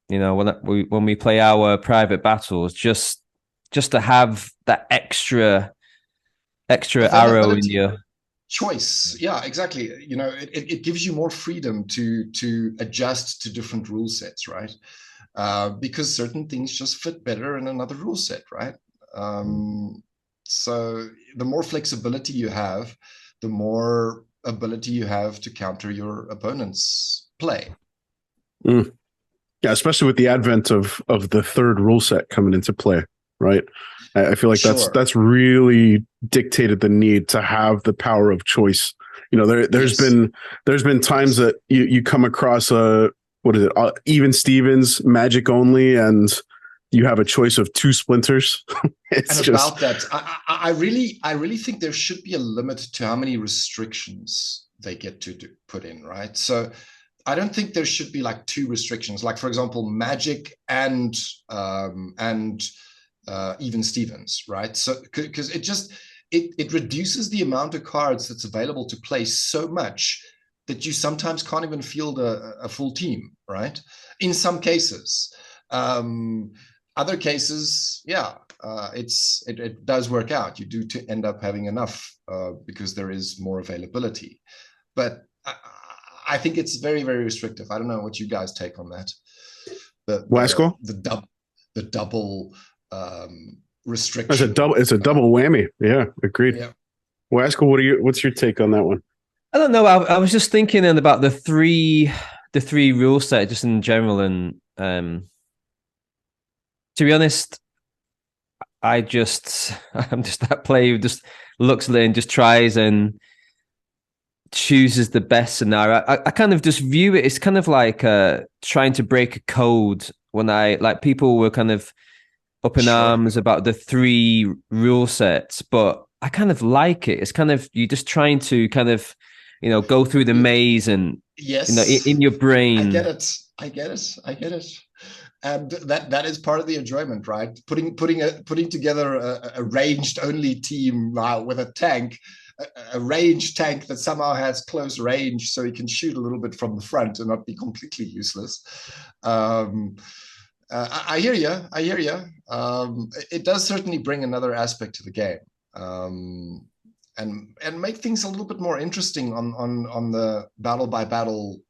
you know when we play our private battles, just to have that extra arrow in your choice. Yeah, exactly. You know, it gives you more freedom to adjust to different rule sets, right? Because certain things just fit better in another rule set, right? So the more flexibility you have, the more ability you have to counter your opponent's play. Yeah, especially with the advent of the third rule set coming into play, right? I feel like that's really dictated the need to have the power of choice. You know, there's been times that you come across even Stevens magic only, and you have a choice of 2 splinters. About that, I really think there should be a limit to how many restrictions they get to put in, right? So I don't think there should be like 2 restrictions, like for example, magic and even Stevens, right? So because it reduces the amount of cards that's available to play so much that you sometimes can't even field a full team, right? In some cases. Other cases, it does work out. You do end up having enough because there is more availability. But I think it's very, very restrictive. I don't know what you guys take on that. The double restriction. It's a double whammy. Yeah, agreed. Yeah. Wasco, what's your take on that one? I don't know. I was just thinking then about the three rule set just in general, and to be honest, I'm just that player who just looks at it and just tries and chooses the best scenario. I kind of just view it. It's kind of like trying to break a code. When people were kind of up in arms about the 3 rule sets, but I kind of like it. It's kind of you just trying to kind of go through the maze and in your brain. I get it. And that is part of the enjoyment, right? Putting together a ranged only team with a tank, a ranged tank that somehow has close range, so he can shoot a little bit from the front and not be completely useless. I hear you. It does certainly bring another aspect to the game, and make things a little bit more interesting on the battle by battle.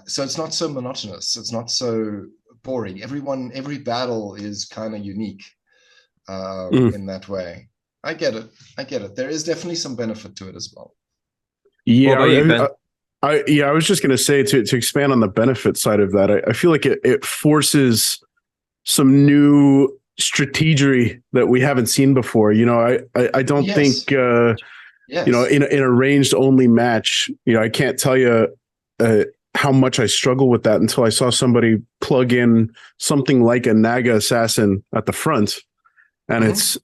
So it's not so monotonous. It's not so boring. Every battle is kind of unique in that way. I get it. There is definitely some benefit to it as well. Yeah, I was just going to say to expand on the benefit side of that. I feel like it forces some new strategy that we haven't seen before. I don't think in a ranged only match. I can't tell you how much I struggle with that until I saw somebody plug in something like a Naga assassin at the front, and it's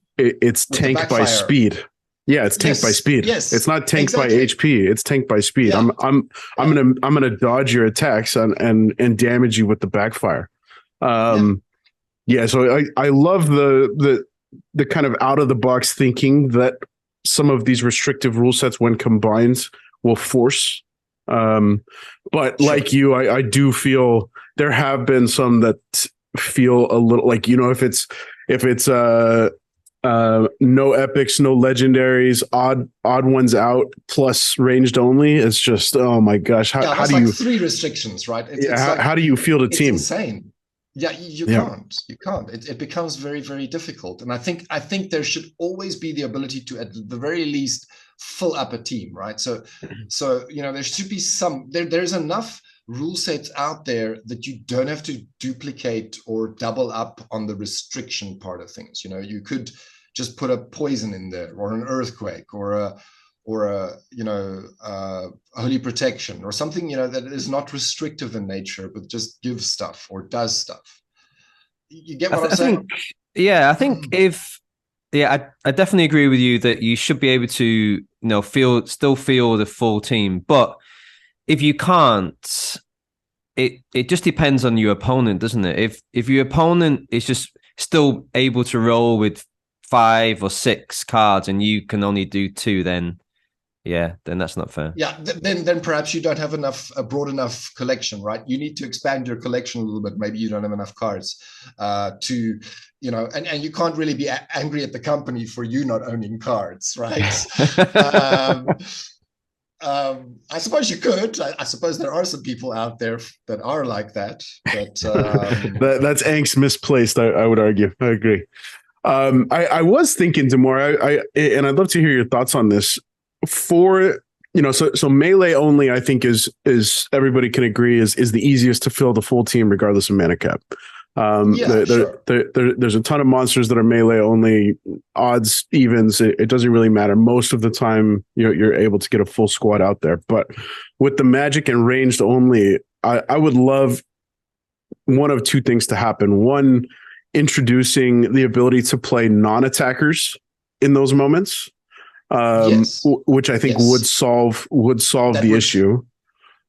tank by speed. Yeah, it's tank by speed. Yes, it's not tank by HP. It's tank by speed. Yeah. I'm gonna dodge your attacks and damage you with the backfire. So I love the kind of out of the box thinking that some of these restrictive rule sets, when combined, will force. But like you, I do feel there have been some that feel a little like, if it's no epics, no legendaries, odd ones out, plus ranged only, it's just, oh my gosh, how do you 3 restrictions, right? How do you field a team? Insane. Yeah, you can't. It becomes very, very difficult. And I think there should always be the ability to, at the very least, fill up a team, right? So there should be there's enough rule sets out there that you don't have to duplicate or double up on the restriction part of things. You could just put a poison in there, or an earthquake, or a holy protection, or something that is not restrictive in nature, but just gives stuff or does stuff. You get what I'm saying? I think I definitely agree with you that you should be able to still feel the full team, but if you can't, it just depends on your opponent, doesn't it? If your opponent is just still able to roll with 5 or 6 cards and you can only do 2, then that's not fair. Yeah, then perhaps you don't have a broad enough collection, right? You need to expand your collection a little bit. Maybe you don't have enough cards and you can't really be angry at the company for you not owning cards, right? I suppose you could. I suppose there are some people out there that are like that, but that's angst misplaced. I would argue. I agree. I was thinking, Damour, and I'd love to hear your thoughts on this. So melee only, I think is everybody can agree is the easiest to fill the full team regardless of mana cap. There's a ton of monsters that are melee only, odds, evens. It doesn't really matter. Most of the time, you're able to get a full squad out there. But with the magic and ranged only, I would love one of 2 things to happen. One, introducing the ability to play non-attackers in those moments. Which I think would solve the issue.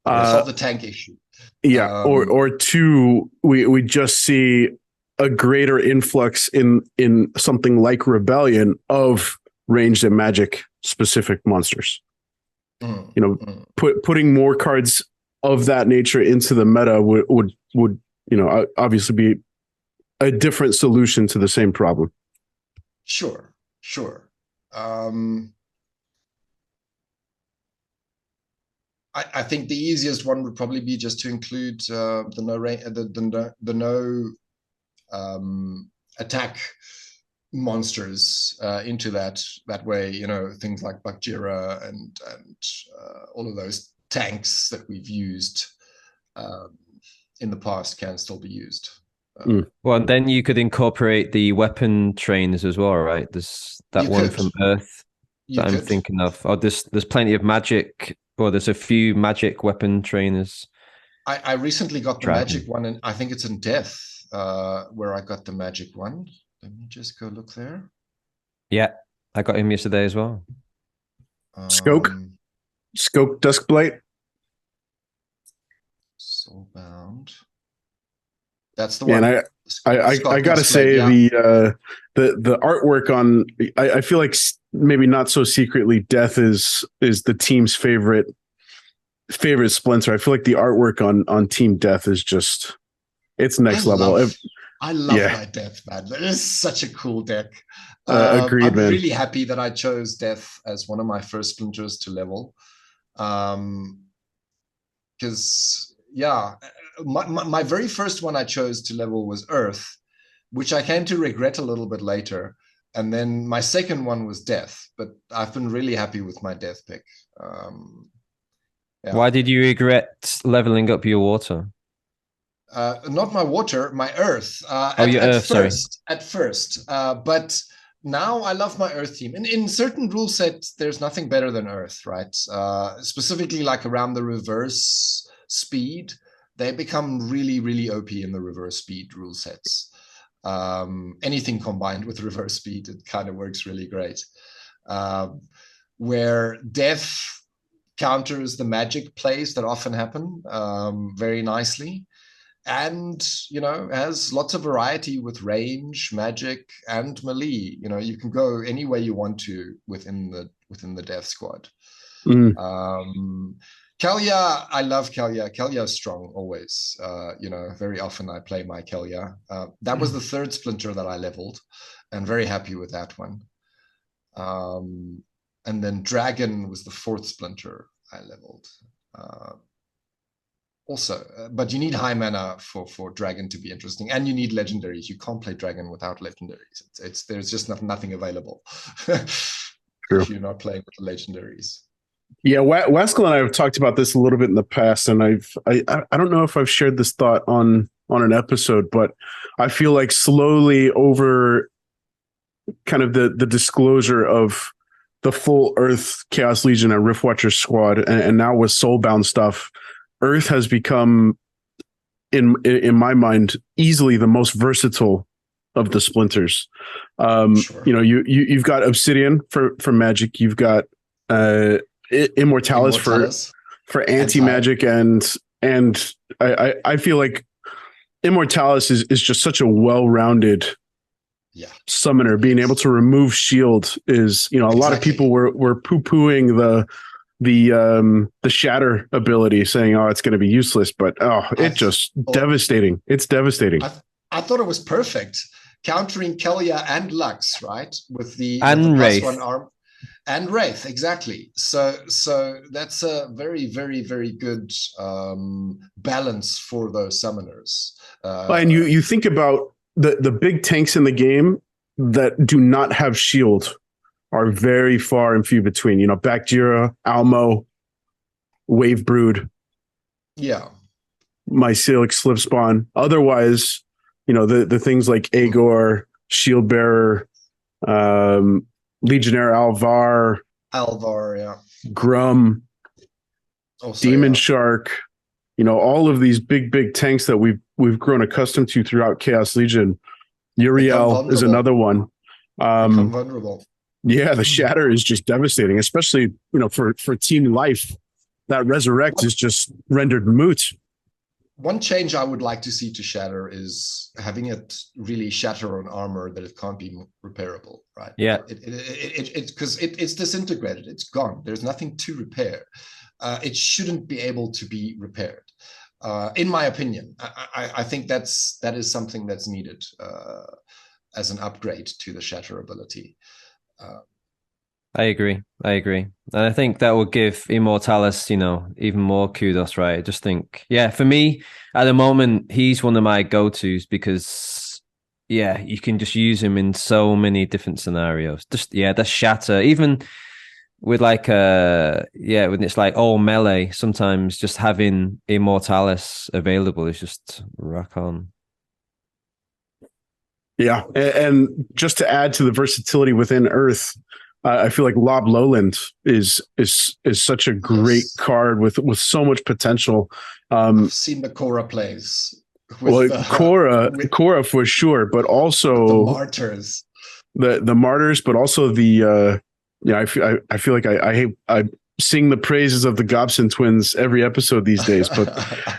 Solve the tank issue. Or 2, we just see a greater influx in something like Rebellion of ranged and magic specific monsters. Putting more cards of that nature into the meta would obviously be a different solution to the same problem. Sure. I think the easiest one would probably be just to include the no attack monsters into that way. Things like YGGer and all of those tanks that we've used in the past can still be used. Well, and then you could incorporate the weapon trainers as well, right? There's that one from Earth that I'm thinking of. Oh, there's plenty of magic. Well, there's a few magic weapon trainers. I recently got the magic one, and I think it's in Death where I got the magic one. Let me just go look there. Yeah, I got him yesterday as well. Skoke Duskblight. Soulbound. That's the one. Yeah, and I gotta say, the artwork on, I feel like maybe not so secretly, Death is the team's favorite Splinter. I feel like the artwork on Team Death is just, it's next level. I love my Death, man. That is such a cool deck. Agreed, I'm man. really happy that I chose Death as one of my first Splinters to level. Because my very first one I chose to level was Earth, which I came to regret a little bit later. And then my second one was Death, but I've been really happy with my Death pick. Why did you regret leveling up your water? Not my water, my Earth. At first. But now I love my Earth team. In certain rule sets, there's nothing better than Earth, right? Specifically, like around the reverse speed, they become really, really OP in the reverse speed rule sets. Anything combined with reverse speed, it kind of works really great. Where Death counters the magic plays that often happen very nicely, and has lots of variety with range, magic, and melee. You can go any way you want to within the Death squad. Kelia, I love Kelia. Kelia's strong always. Very often I play my Kelia. That was the third Splinter that I leveled, and very happy with that one. And then Dragon was the fourth Splinter I leveled. But you need high mana for Dragon to be interesting, and you need legendaries. You can't play Dragon without legendaries. There's just nothing available if you're not playing with the legendaries. Yeah, Weskel and I have talked about this a little bit in the past, and I don't know if I've shared this thought on an episode, but I feel like slowly over kind of the disclosure of the full Earth Chaos Legion and Riftwatcher squad, and now with Soulbound stuff, Earth has become, in my mind, easily the most versatile of the Splinters. Sure. You've got Obsidian for magic, you've got Immortalis for anti-magic, and I feel like Immortalis is just such a well-rounded summoner. Being able to remove shield is, a lot of people were poo-pooing the shatter ability, saying, it's going to be useless, but it's just devastating. It's devastating. I thought it was perfect, countering Kelia and Lux, right, with the Wraith. +1 arm. And Wraith, exactly. So that's a very, very, very good balance for those summoners. And you think about the big tanks in the game that do not have shield are very far and few between. Bakjira, Almo, Wave Brood. Yeah. Mycelic Slipspawn. Otherwise, the things like Agor, Shield Bearer, Legionnaire Alvar, Grum, Demon Shark, all of these big tanks that we've grown accustomed to throughout Chaos Legion. Uriel is another one. Become vulnerable. Yeah, the shatter is just devastating, especially for Team Life. That resurrect is just rendered moot. One change I would like to see to shatter is having it really shatter on armor that it can't be repairable, right? Yeah. Because it's disintegrated, it's gone. There's nothing to repair. It shouldn't be able to be repaired. In my opinion, I think that is something that's needed as an upgrade to the shatter ability. I agree. And I think that will give Immortalis, even more kudos, right? I just think, yeah, for me, at the moment, he's one of my go-tos because, yeah, you can just use him in so many different scenarios. Just, yeah, the shatter, even with when it's like all melee, sometimes just having Immortalis available is just rock on. Yeah, and just to add to the versatility within Earth, I feel like Lob Lowland is such a great card with so much potential. I've seen the Korra plays. Korra for sure, but also the martyrs, the martyrs, but also the I feel like I sing the praises of the Gobson twins every episode these days, but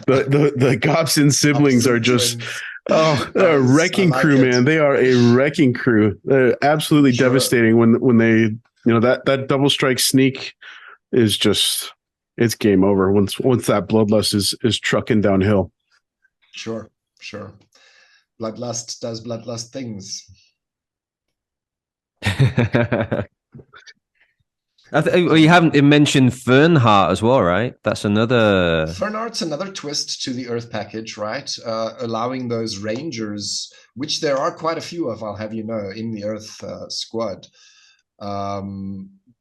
the Gobson siblings are just. Twins. Oh, they're a wrecking crew, man. They are a wrecking crew. They're absolutely devastating when they, that double strike sneak is just, it's game over once that bloodlust is trucking downhill. Sure. Bloodlust does bloodlust things. You haven't mentioned Fernheart as well, right? That's another. Fernheart's another twist to the Earth package, right? Allowing those Rangers, which there are quite a few of, I'll have you know, in the Earth squad,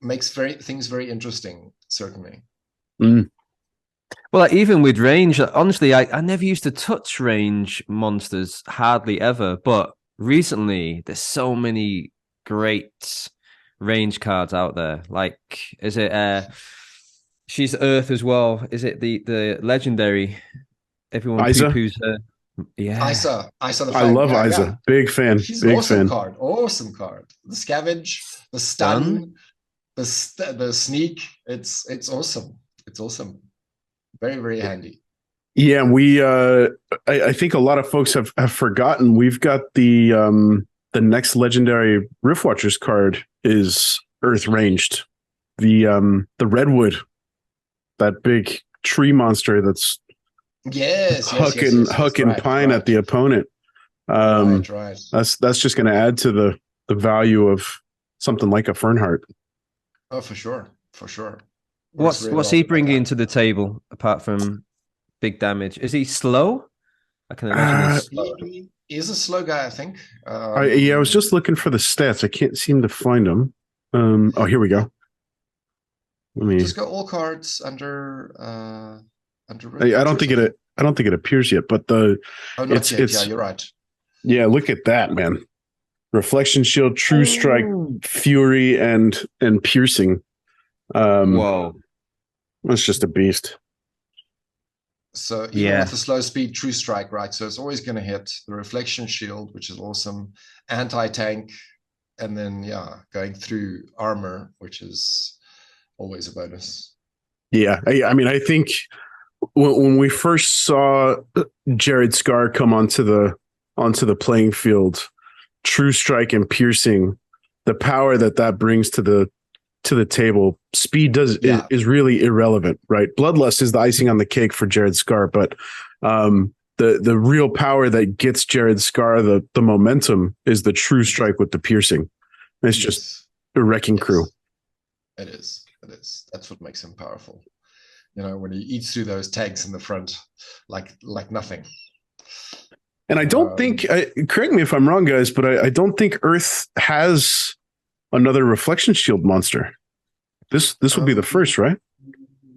makes things very interesting, certainly. Mm. Well, even with range, honestly, I never used to touch range monsters, hardly ever. But recently, there's so many great range cards out there. Like, is it she's Earth as well? Is it the legendary? Everyone poo-poos her. Yeah, Isa the Fang. I love Isa. Yeah. Big fan. She's big an awesome fan. card. Awesome card. The scavenge, the stun, the sneak. It's awesome. It's awesome. Very, very handy. Yeah, we I think a lot of folks have forgotten we've got the next legendary Riftwatchers card is Earth ranged. The Redwood, that big tree monster that's hucking pine at the opponent. Right. That's just going to add to the value of something like a Fernheart. Oh, for sure. What's he bringing to the table apart from big damage? Is he slow? I can imagine he's a slow guy, I think. I was just looking for the stats. I can't seem to find them. Oh, here we go. Let me just go all cards under. I don't think it appears yet, but it's yeah, you're right. Yeah, look at that, man. Reflection Shield, True Strike, Fury, and Piercing. Whoa, that's just a beast. So even with the slow speed True Strike, right? So it's always going to hit the Reflection Shield, which is awesome, anti-tank, and then going through armor, which is always a bonus. Yeah, I mean, I think when we first saw Jared Scar come onto the playing field, True Strike and Piercing, the power that brings to the table, speed is really irrelevant, right? Bloodlust is the icing on the cake for Jared Scar, but the real power that gets Jared Scar the momentum is the True Strike with the Piercing. It's just a wrecking crew. It is. That's what makes him powerful. When he eats through those tags in the front like nothing. And I don't think, correct me if I'm wrong, guys, but I don't think Earth has another Reflection Shield monster. This would be the first, right?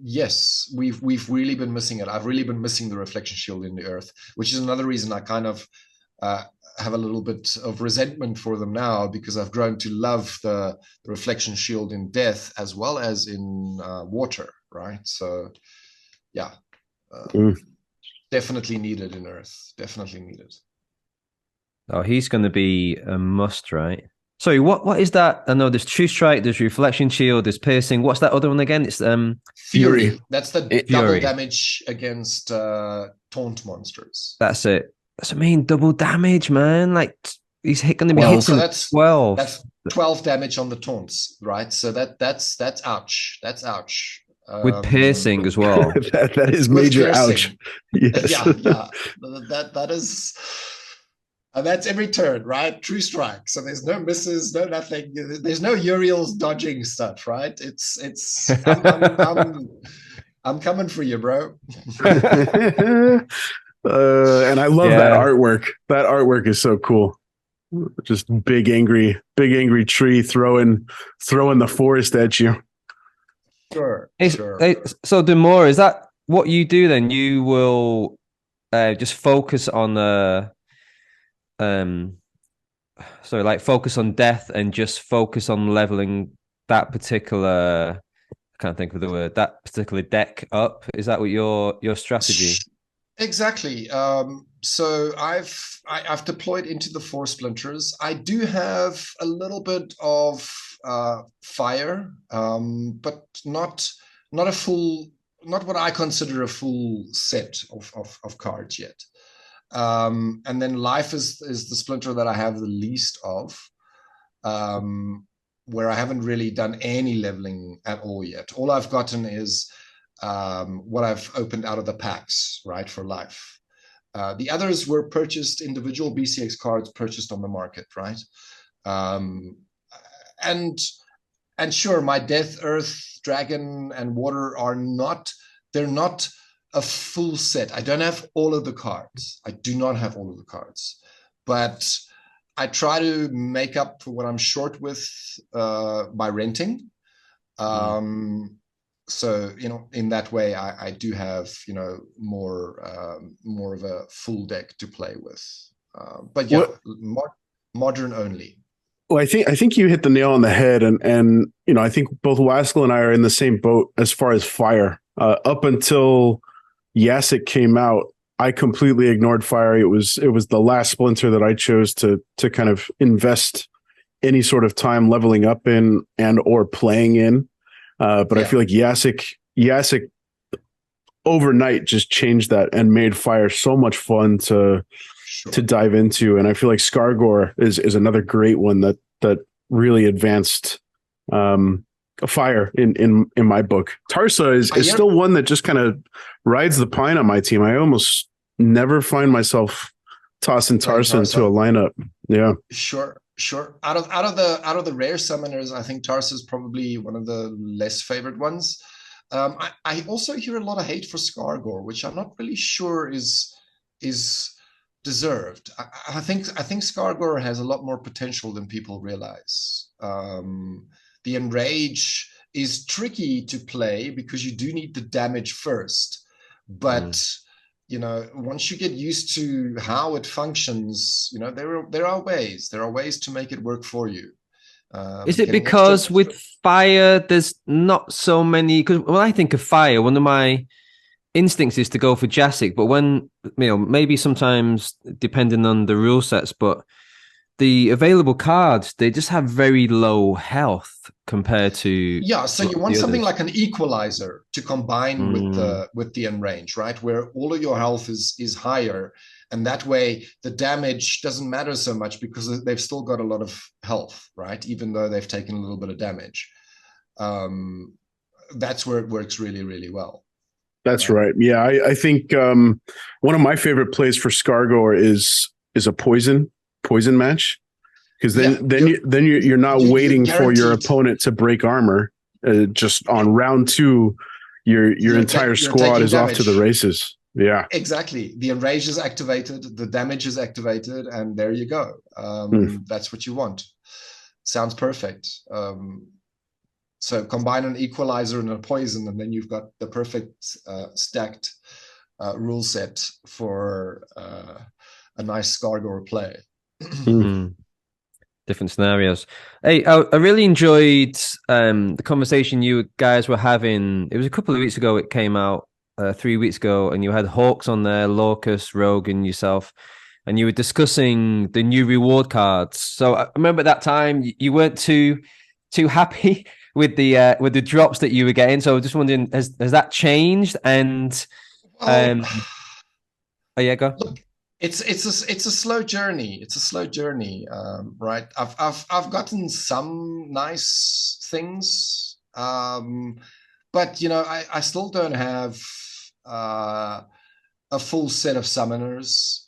Yes, we've really been missing it. I've really been missing the Reflection Shield in the Earth, which is another reason I kind of have a little bit of resentment for them now, because I've grown to love the Reflection Shield in Death as well as in Water, right? So, yeah, definitely needed in Earth. Definitely needed. Oh, he's going to be a must, right? Sorry, what is that? I know there's True Strike, there's Reflection Shield, there's Piercing. What's that other one again? It's Fury. That's the double Fury. damage against taunt monsters. That's it. That's what I mean, double damage, man. Like he's going to be hitting so that's 12. That's 12 damage on the taunts, right? So that's ouch. That's ouch. With piercing as well. that is major ouch. Yes. Yeah. That is. And that's every turn, right? True strike. So there's no misses, no nothing. There's no Uriel's dodging stuff, right? I'm coming for you, bro. And I love that artwork. That artwork is so cool. Just big angry tree throwing the forest at you. Sure. So Damour, is that what you do then? You will just focus on focus on death and just focus on leveling that particular, I can't think of the word, that particular deck up. Is that what your strategy? Exactly. So I've deployed into the 4 splinters. I do have a little bit of fire, but not a full, not what I consider a full set of cards yet. And then life is the splinter that I have the least of, where I haven't really done any leveling at all yet. All I've gotten is what I've opened out of the packs, right, for life. The others were purchased, individual BCX cards purchased on the market, right? And sure, my Death, Earth, Dragon, and Water are not, they're not a full set. I don't have all of the cards. I do not have all of the cards, but I try to make up for what I'm short with by renting. So, in that way, I do have, more of a full deck to play with. But yeah, modern only. Well, I think you hit the nail on the head, and I think both Waskell and I are in the same boat as far as fire. Up until Yasik came out, I completely ignored fire. It was the last splinter that I chose to kind of invest any sort of time leveling up in and or playing in. But I feel like Yasik overnight just changed that and made fire so much fun to dive into. And I feel like Skargor is another great one that really advanced fire in my book. Tarsa is still one that just kind of rides the pine on my team. I almost never find myself tossing Tarsa into a lineup. Yeah. Sure. Out of the rare summoners, I think Tarsa is probably one of the less favored ones. I also hear a lot of hate for Skargor, which I'm not really sure is deserved. I think Skargor has a lot more potential than people realize. The Enrage is tricky to play because you do need the damage first, but once you get used to how it functions, there are ways to make it work for you. Is it because with fire, there's not so many? Because when I think of fire, one of my instincts is to go for Jasik, but when maybe sometimes depending on the rule sets, but the available cards, they just have very low health compared to so you want something like an equalizer to combine with the Enrange, right, where all of your health is higher, and that way the damage doesn't matter so much because they've still got a lot of health, right, even though they've taken a little bit of damage. That's where it works really, really well. That's right. Yeah, I think one of my favorite plays for Skargor is a poison match, because then you're not waiting for your opponent to break armor. Just on round 2, your entire squad is off to the races. Yeah, exactly. The enrage is activated, the damage is activated, and there you go. That's what you want. Sounds perfect. So combine an equalizer and a poison, and then you've got the perfect stacked rule set for a nice Skargor play. Different scenarios. Hey, I really enjoyed the conversation you guys were having. It was a couple of weeks ago. It came out 3 weeks ago, and you had Hawks on there, Lorcus, Rogue, and yourself. and you were discussing the new reward cards. So I remember at that time you weren't too happy with the drops that you were getting. So just wondering, has that changed? And Well, oh yeah, go. look, it's a slow journey. It's a slow journey, right? I've gotten some nice things, but you know, I still don't have a full set of summoners.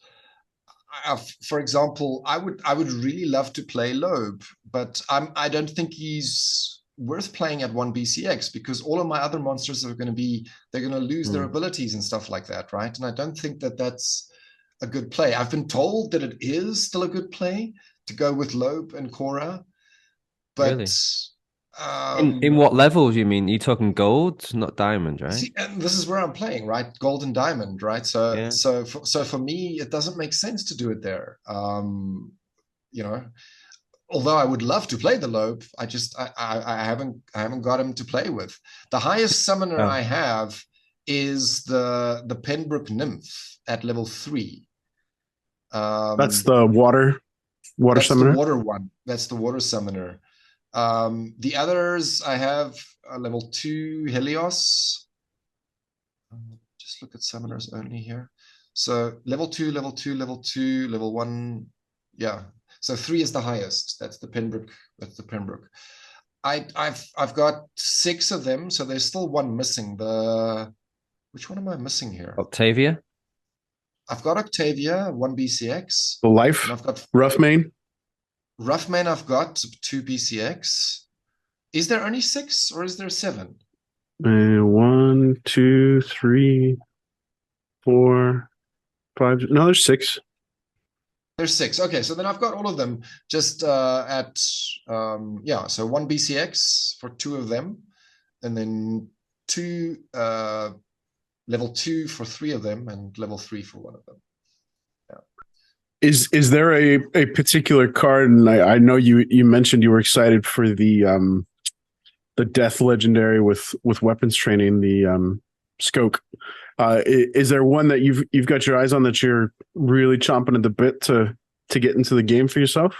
For example, I would really love to play Loeb, but I don't think he's worth playing at 1 BCX because all of my other monsters are going to be they're going to lose their abilities and stuff like that, right? And I don't think that that's a good play. I've been told that it is still a good play to go with Loeb and Cora, but Really? In what levels you mean? You're talking gold, not diamond, right? see, and this is where I'm playing, right? Gold and diamond, right? So Yeah. so for me, it doesn't make sense to do it there. You know, although I would love to play the Loeb, I haven't got him to play with. The highest summoner Oh, I have is the Penbrook Nymph at level 3. That's Um, the water that's the summoner. water one. That's the water summoner. The others I have level 2 Helios. Just look at summoners only here. So level 2, level 2, level 2, level 1. Yeah. So 3 is the highest. That's the Pembroke. That's the Pembroke. I've got 6 of them, so there's still one missing. The which one am I missing here? Octavia. I've got Octavia, 1 BCX, The and life I've got rough main. Roughman, I've got 2 BCX. Is there only 6 or is there 7? And 1, 2, 3, 4, 5. No, there's 6. There's 6. Okay, so then I've got all of them just at yeah, so 1 BCX for 2 of them, and then 2 level 2 for 3 of them, and level 3 for 1 of them. Is there a particular card? And I know you mentioned you were excited for the death legendary with weapons training, the Skoke. Is there one that you've got your eyes on that you're really chomping at the bit to get into the game for yourself?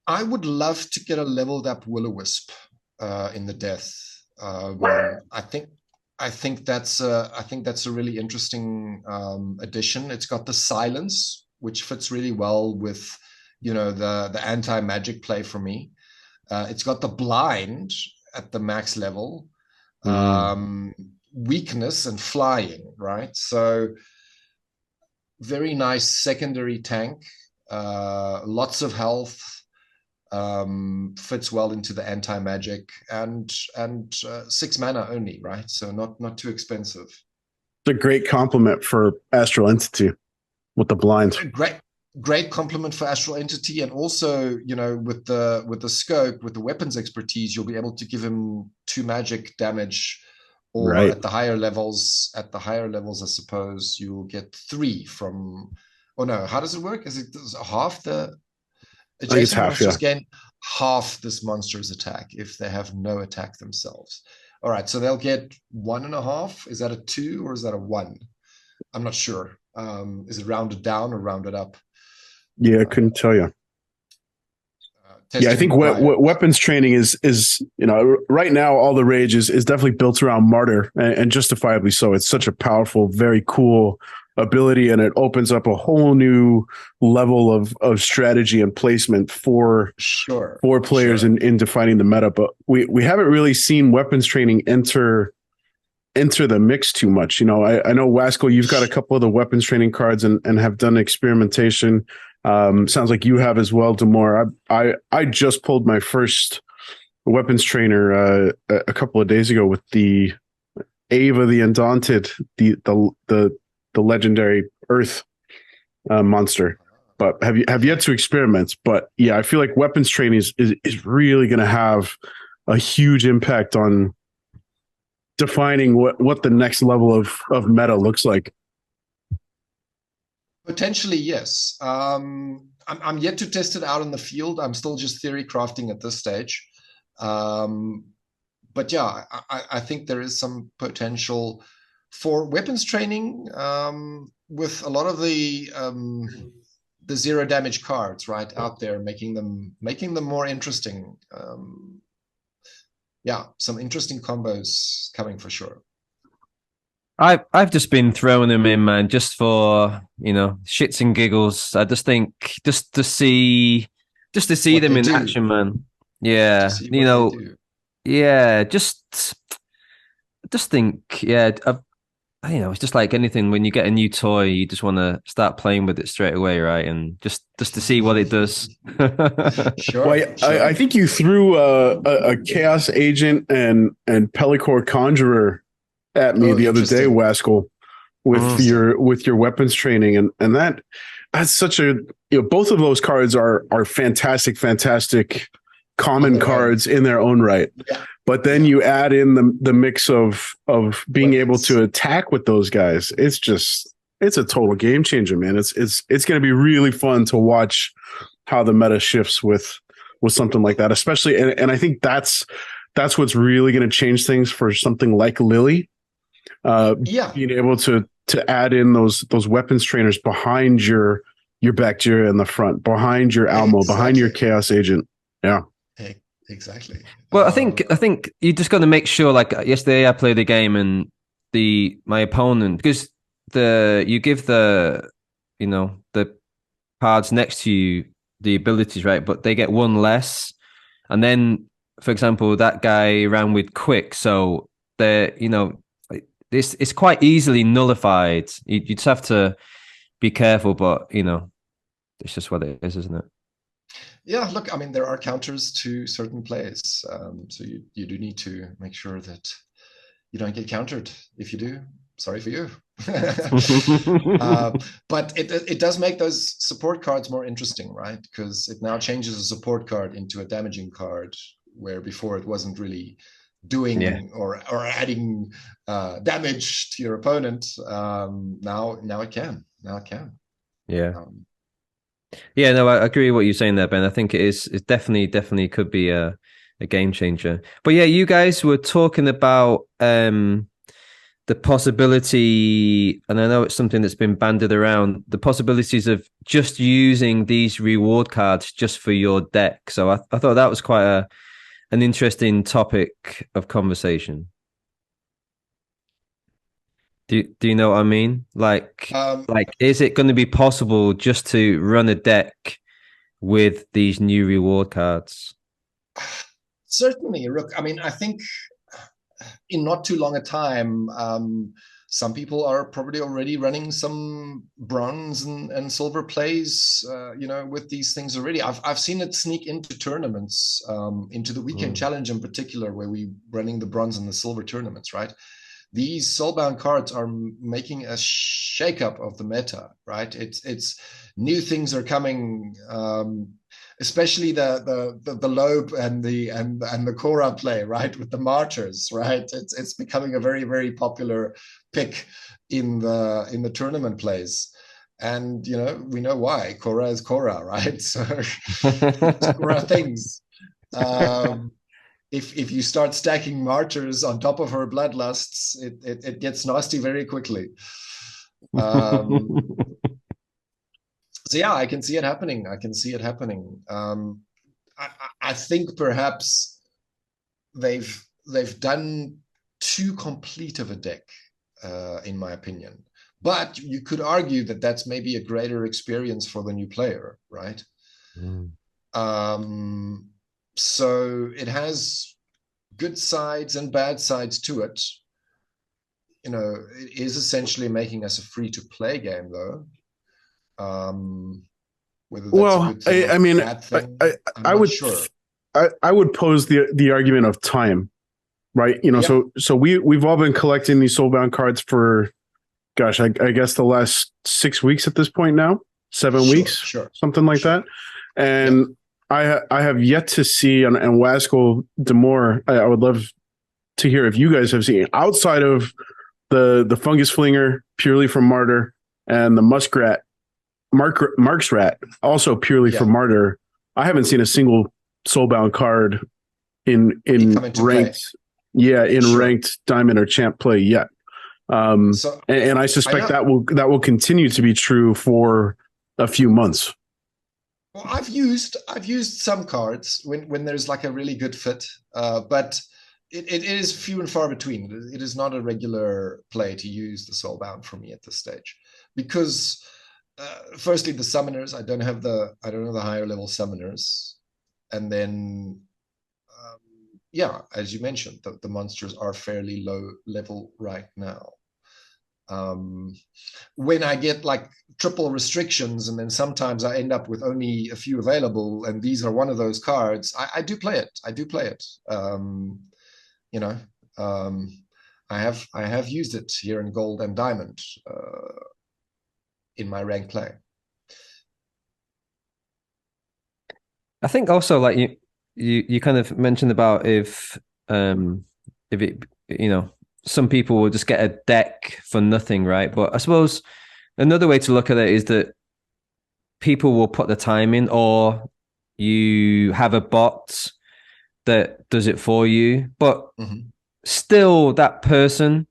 I would love to get a leveled up Will-O-Wisp in the death. I think that's a really interesting addition. It's got the silence, which fits really well with the anti-magic play for me. It's got the blind at the max level, weakness and flying, right? So very nice secondary tank, lots of health, fits well into the anti-magic, and 6 mana only, right? So not too expensive. It's a great compliment for Astral Entity with the blind. Great compliment for Astral Entity, and also with the scope, with the weapons expertise, you'll be able to give him 2 magic damage, or Right. at the higher levels, I suppose you'll get 3 from. Oh no, how does it work? Is it half the adjacent monsters gain half this monster's attack if they have no attack themselves? All right, so they'll get 1.5. Is that a 2 or is that a 1? I'm not sure. Is it rounded down or rounded up? Yeah, I couldn't tell you. Yeah, I think weapons training is right now all the rage is definitely built around Martyr, and justifiably so. It's such a powerful, very cool ability, and it opens up a whole new level of strategy and placement for players in defining the meta. But we haven't really seen weapons training enter the mix too much. I know Wasco, you've got a couple of the weapons training cards and have done experimentation. Sounds like you have as well, Damour. I just pulled my first weapons trainer a couple of days ago with the Ava the Undaunted, the legendary Earth monster. But have yet to experiment. But yeah, I feel like weapons training is really going to have a huge impact on defining what the next level of meta looks like. Potentially, yes. I'm yet to test it out in the field. I'm still just theory crafting at this stage. But I think there is some potential for weapons training. with a lot of the zero damage cards right out there, making them more interesting. Yeah, some interesting combos coming for sure. I've just been throwing them in, man, just for, you know, shits and giggles. I just think just to see What them they in do, action, man. to Yeah, see you what they know, do. yeah, just think, yeah, you know, it's just like anything. When you get a new toy, you just want to start playing with it straight away, right? And just to see what it does. Sure, Well, sure. I think you threw a Chaos Agent and Pellicor Conjurer at me Oh, the other day, interesting. Waskel, with Mm, your weapons training, and that's such a, you know, both of those cards are fantastic On common their own. cards in their own right. Yeah, But then yeah. you add in the mix of being able Weapons. to attack with those guys. It's a total game changer, man. It's going to be really fun to watch how the meta shifts with something like that, especially, and I think that's what's really going to change things for something like Lily. Yeah, Being able to add in those weapons trainers behind your bacteria in the front, behind your Almo, behind your exactly. Chaos Agent. Yeah. Exactly. Well, I think you just got to make sure. Like yesterday, I played a game and my opponent, because you give the, you know, the cards next to you the abilities, right? But they get one less, and then, for example, that guy ran with quick, so they're, you know, this it's quite easily nullified. You just have to be careful, but you know, it's just what it is, isn't it? Yeah, look, I mean, there are counters to certain plays. So you do need to make sure that you don't get countered. If you do, sorry for you. But it does make those support cards more interesting, right? Because it now changes a support card into a damaging card, where before it wasn't really Yeah, doing or adding damage to your opponent. Now it can. Now it can. yeah. Um, Yeah, no, I agree with what you're saying there, Ben. I think it is. It definitely could be a game changer. But yeah, you guys were talking about the possibility, and I know it's something that's been banded around, the possibilities of just using these reward cards just for your deck. So I thought that was quite an interesting topic of conversation. Do you know what I mean? um, Like, is it going to be possible just to run a deck with these new reward cards? Certainly, look, I mean, I think in not too long a time, some people are probably already running some bronze and silver plays, with these things already. I've seen it sneak into tournaments, into the weekend Mm. challenge in particular, where we running the bronze and the silver tournaments, right? These soulbound cards are making a shakeup of the meta, right? It's new things are coming, especially the Loeb and the Cora play, right, with the martyrs, right? It's becoming a very very popular pick in the tournament plays. And we know why. Cora is Cora, right? So Cora things. Um, if you start stacking martyrs on top of her bloodlusts, it gets nasty very quickly. Um, so yeah, I can see it happening. I can see it happening. I think perhaps they've done too complete of a deck, in my opinion. But you could argue that that's maybe a greater experience for the new player, right? Mm. Um, so it has good sides and bad sides to it. It is essentially making us a free-to-play game, though. Whether that's a Well, good thing or I mean, bad thing, I'm I not would sure. I would pose the argument of time, right? Yeah, So we've all been collecting these soulbound cards for, gosh, I guess the last 6 weeks at this point now, 7 weeks, sure, something like sure. that. Yeah, And I have yet to see, and Wasco, Damour, I would love to hear if you guys have seen, outside of the fungus flinger purely from Martyr, and the muskrat Mark's rat also purely for yeah. Martyr. I haven't seen a single soulbound card in Be coming to play. ranked, yeah, in Sure. ranked diamond or champ play yet. So And I suspect that will continue to be true for a few months. well, I've used some cards when there's like a really good fit, but it is few and far between. It is not a regular play to use the Soulbound for me at this stage, because firstly the summoners, I don't have the higher level summoners, and then yeah, as you mentioned, the monsters are fairly low level right now. When I get like triple restrictions, and then sometimes I end up with only a few available, and these are one of those cards, I do play it. You know, I have used it here in Gold and Diamond in my rank play. I think also like you kind of mentioned about if it, you know, some people will just get a deck for nothing, right? But I suppose another way to look at it is that people will put the time in, or you have a bot that does it for you, but still that person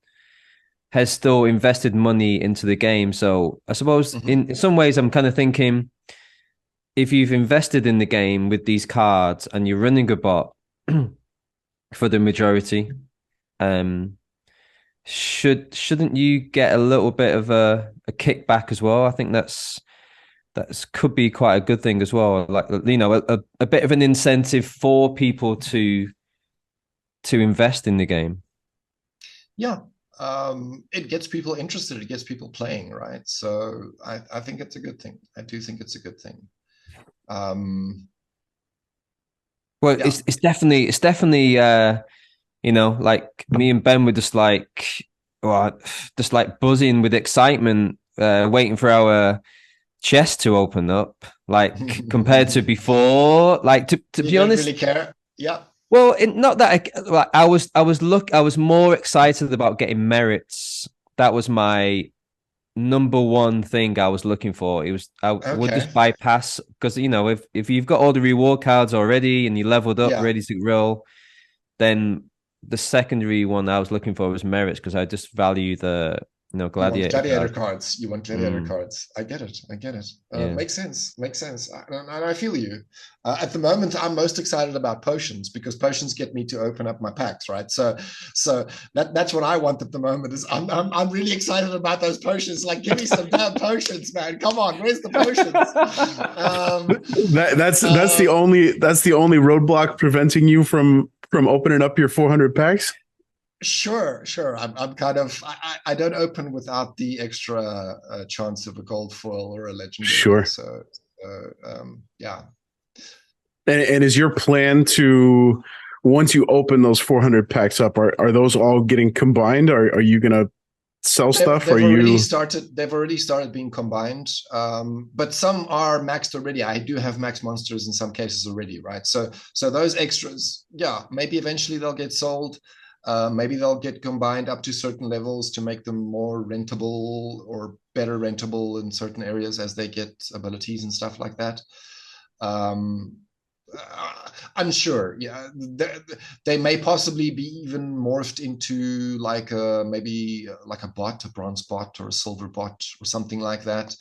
has still invested money into the game. So I suppose in some ways I'm kind of thinking, if you've invested in the game with these cards and you're running a bot for the majority, shouldn't you get a little bit of a kickback as well? I think that's could be quite a good thing as well. Like, you know, a bit of an incentive for people to invest in the game. Yeah. It gets people interested, it gets people playing, right? So I think it's a good thing. I do think it's a good thing. Well, yeah. it's definitely you know, like me and Ben were just like buzzing with excitement, waiting for our chest to open up, like compared to before. Like to be honest, really care. Yeah. Well, not that I was more excited about getting merits. That was my number one thing I was looking for. It was would just bypass, because you know, if you've got all the reward cards already and you leveled up, ready to roll, then the secondary one I was looking for was merits, because I just value the gladiator cards. You want gladiator cards. I get it. Yeah. Makes sense. And I feel you. At the moment, I'm most excited about potions, because potions get me to open up my packs, right? So that's what I want at the moment. Is I'm really excited about those potions. Like, give me some damn potions, man. Come on, where's the potions? That's the only roadblock preventing you from opening up your 400 packs. Sure. I'm kind of, I don't open without the extra chance of a gold foil or a legendary. Sure. So yeah. And is your plan to, once you open those 400 packs up, are those all getting combined? Are you gonna sell stuff? They've already started being combined, but some are maxed already. I do have max monsters in some cases already, right? So those extras, yeah, maybe eventually they'll get sold. Maybe they'll get combined up to certain levels to make them more rentable or better rentable in certain areas as they get abilities and stuff like that. Unsure. Yeah, they may possibly be even morphed into like maybe like a bot, a bronze bot or a silver bot or something like that.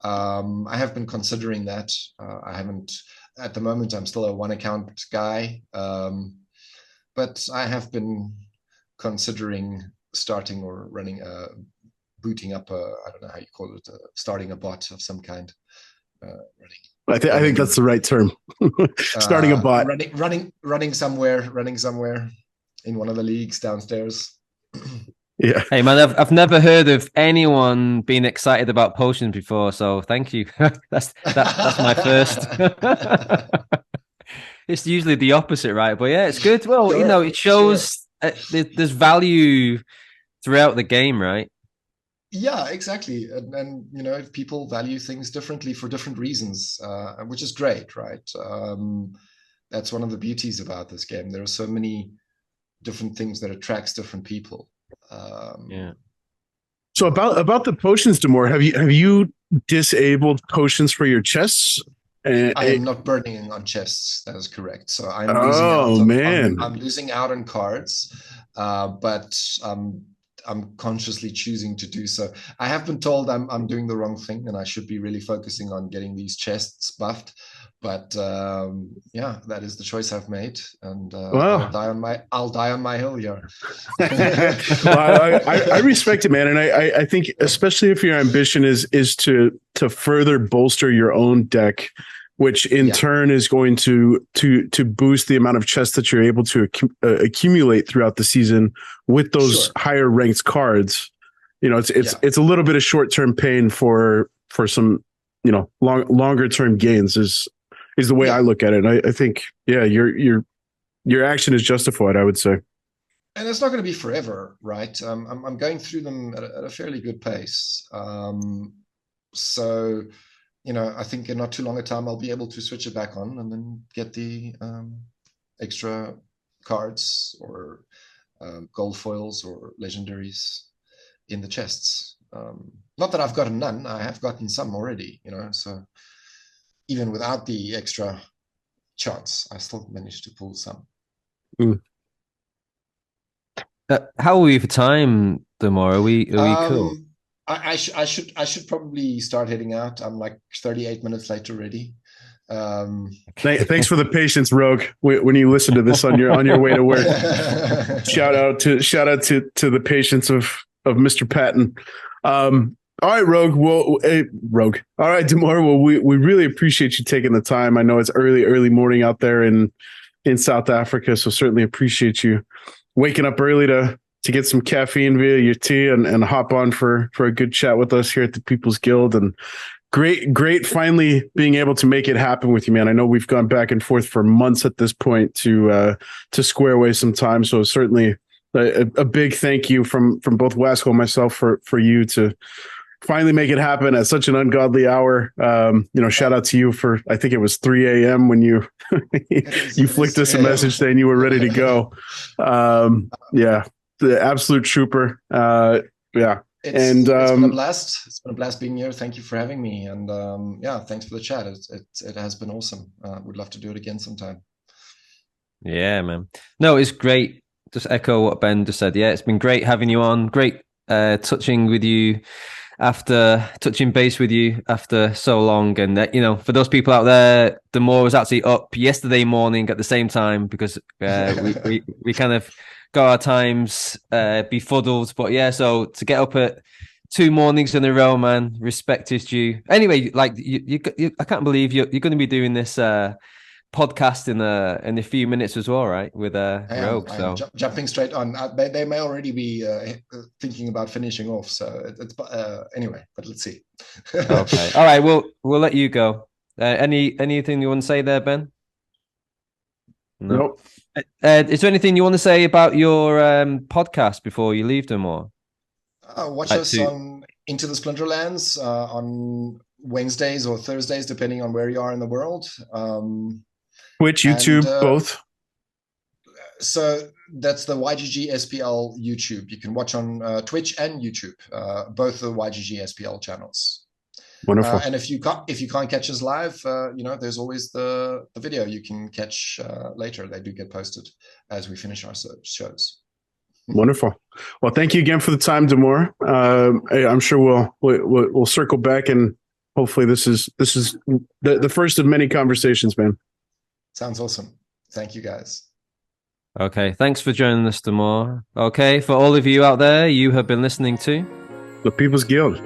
I have been considering that. I haven't at the moment. I'm still a one account guy. But I have been considering starting or running booting up I don't know how you call it, starting a bot of some kind. I think that's the right term. Starting a bot. Running somewhere in one of the leagues downstairs. Yeah. Hey man, I've never heard of anyone being excited about potions before, so thank you. that's my first. It's usually the opposite, right? But yeah, it's good. Well, sure, you know, it shows there's value throughout the game, right? Yeah, exactly. And you know, people value things differently for different reasons, which is great, right? That's one of the beauties about this game. There are so many different things that attracts different people. Yeah. So about the potions, Damour, have you disabled potions for your chests? I am not burning on chests. That is correct. So I'm losing out. I'm losing out on cards, but I'm consciously choosing to do so. I have been told I'm doing the wrong thing, and I should be really focusing on getting these chests buffed. But yeah, that is the choice I've made, and Wow. I'll die on my hill here. Well, I respect it, man, and I think especially if your ambition is to further bolster your own deck, which in turn is going to boost the amount of chests that you're able to accumulate throughout the season with those higher ranked cards. You know, it's a little bit of short term pain for some, you know, longer term gains is the way I look at it. I think your action is justified, I would say. And it's not going to be forever, right? I'm going through them at a fairly good pace. So, you know, I think in not too long a time, I'll be able to switch it back on and then get the extra cards or gold foils or legendaries in the chests. Not that I've gotten none. I have gotten some already, you know, so even without the extra chance, I still managed to pull some. How are we for time, Damour? Are we cool? I should probably start heading out. I'm like 38 minutes late already. Thanks for the patience, Rogue. When you listen to this on your way to work, shout out to the patience of Mr. Patton. All right, Rogue. Well, Rogue. All right, Damour. Well, we really appreciate you taking the time. I know it's early morning out there in South Africa, so certainly appreciate you waking up early to get some caffeine via your tea and hop on for a good chat with us here at the People's Guild. And great finally being able to make it happen with you, man. I know we've gone back and forth for months at this point to square away some time. So certainly a big thank you from both Wasco and myself for you to finally make it happen at such an ungodly hour. You know, shout out to you for, I think it was 3 a.m. when you you flicked us a message saying you were ready to go. Yeah, the absolute trooper. Yeah. It's been a blast. It's been a blast being here. Thank you for having me. And yeah, thanks for the chat. It has been awesome. Would love to do it again sometime. Yeah, man. No, it's great. Just echo what Ben just said. Yeah, it's been great having you on. Great touching base with you after so long. And you know, for those people out there, Damour was actually up yesterday morning at the same time because we kind of got our times befuddled. But yeah, so to get up at 2 mornings in a row, man, respect is due. Anyway, like you I can't believe you're going to be doing this podcast in a few minutes as well, right? With Rogue. So jumping straight on, they may already be thinking about finishing off. So it's anyway, but let's see. Okay, all right. We'll let you go. Anything you want to say there, Ben? No. Nope. Is there anything you want to say about your podcast before you leave, Damour? Watch us on Into the Splinterlands on Wednesdays or Thursdays, depending on where you are in the world. Twitch, YouTube, both. So that's the YGG SPL YouTube. You can watch on Twitch and YouTube, both the YGG SPL channels. Wonderful. And if you can't catch us live, you know, there's always the video you can catch later. They do get posted as we finish our shows. Wonderful. Well, thank you again for the time, Damour. I'm sure we'll circle back, and hopefully this is the first of many conversations, man. Sounds awesome. Thank you, guys. Okay, thanks for joining us, Damour. Okay, for all of you out there, you have been listening to The People's Guild.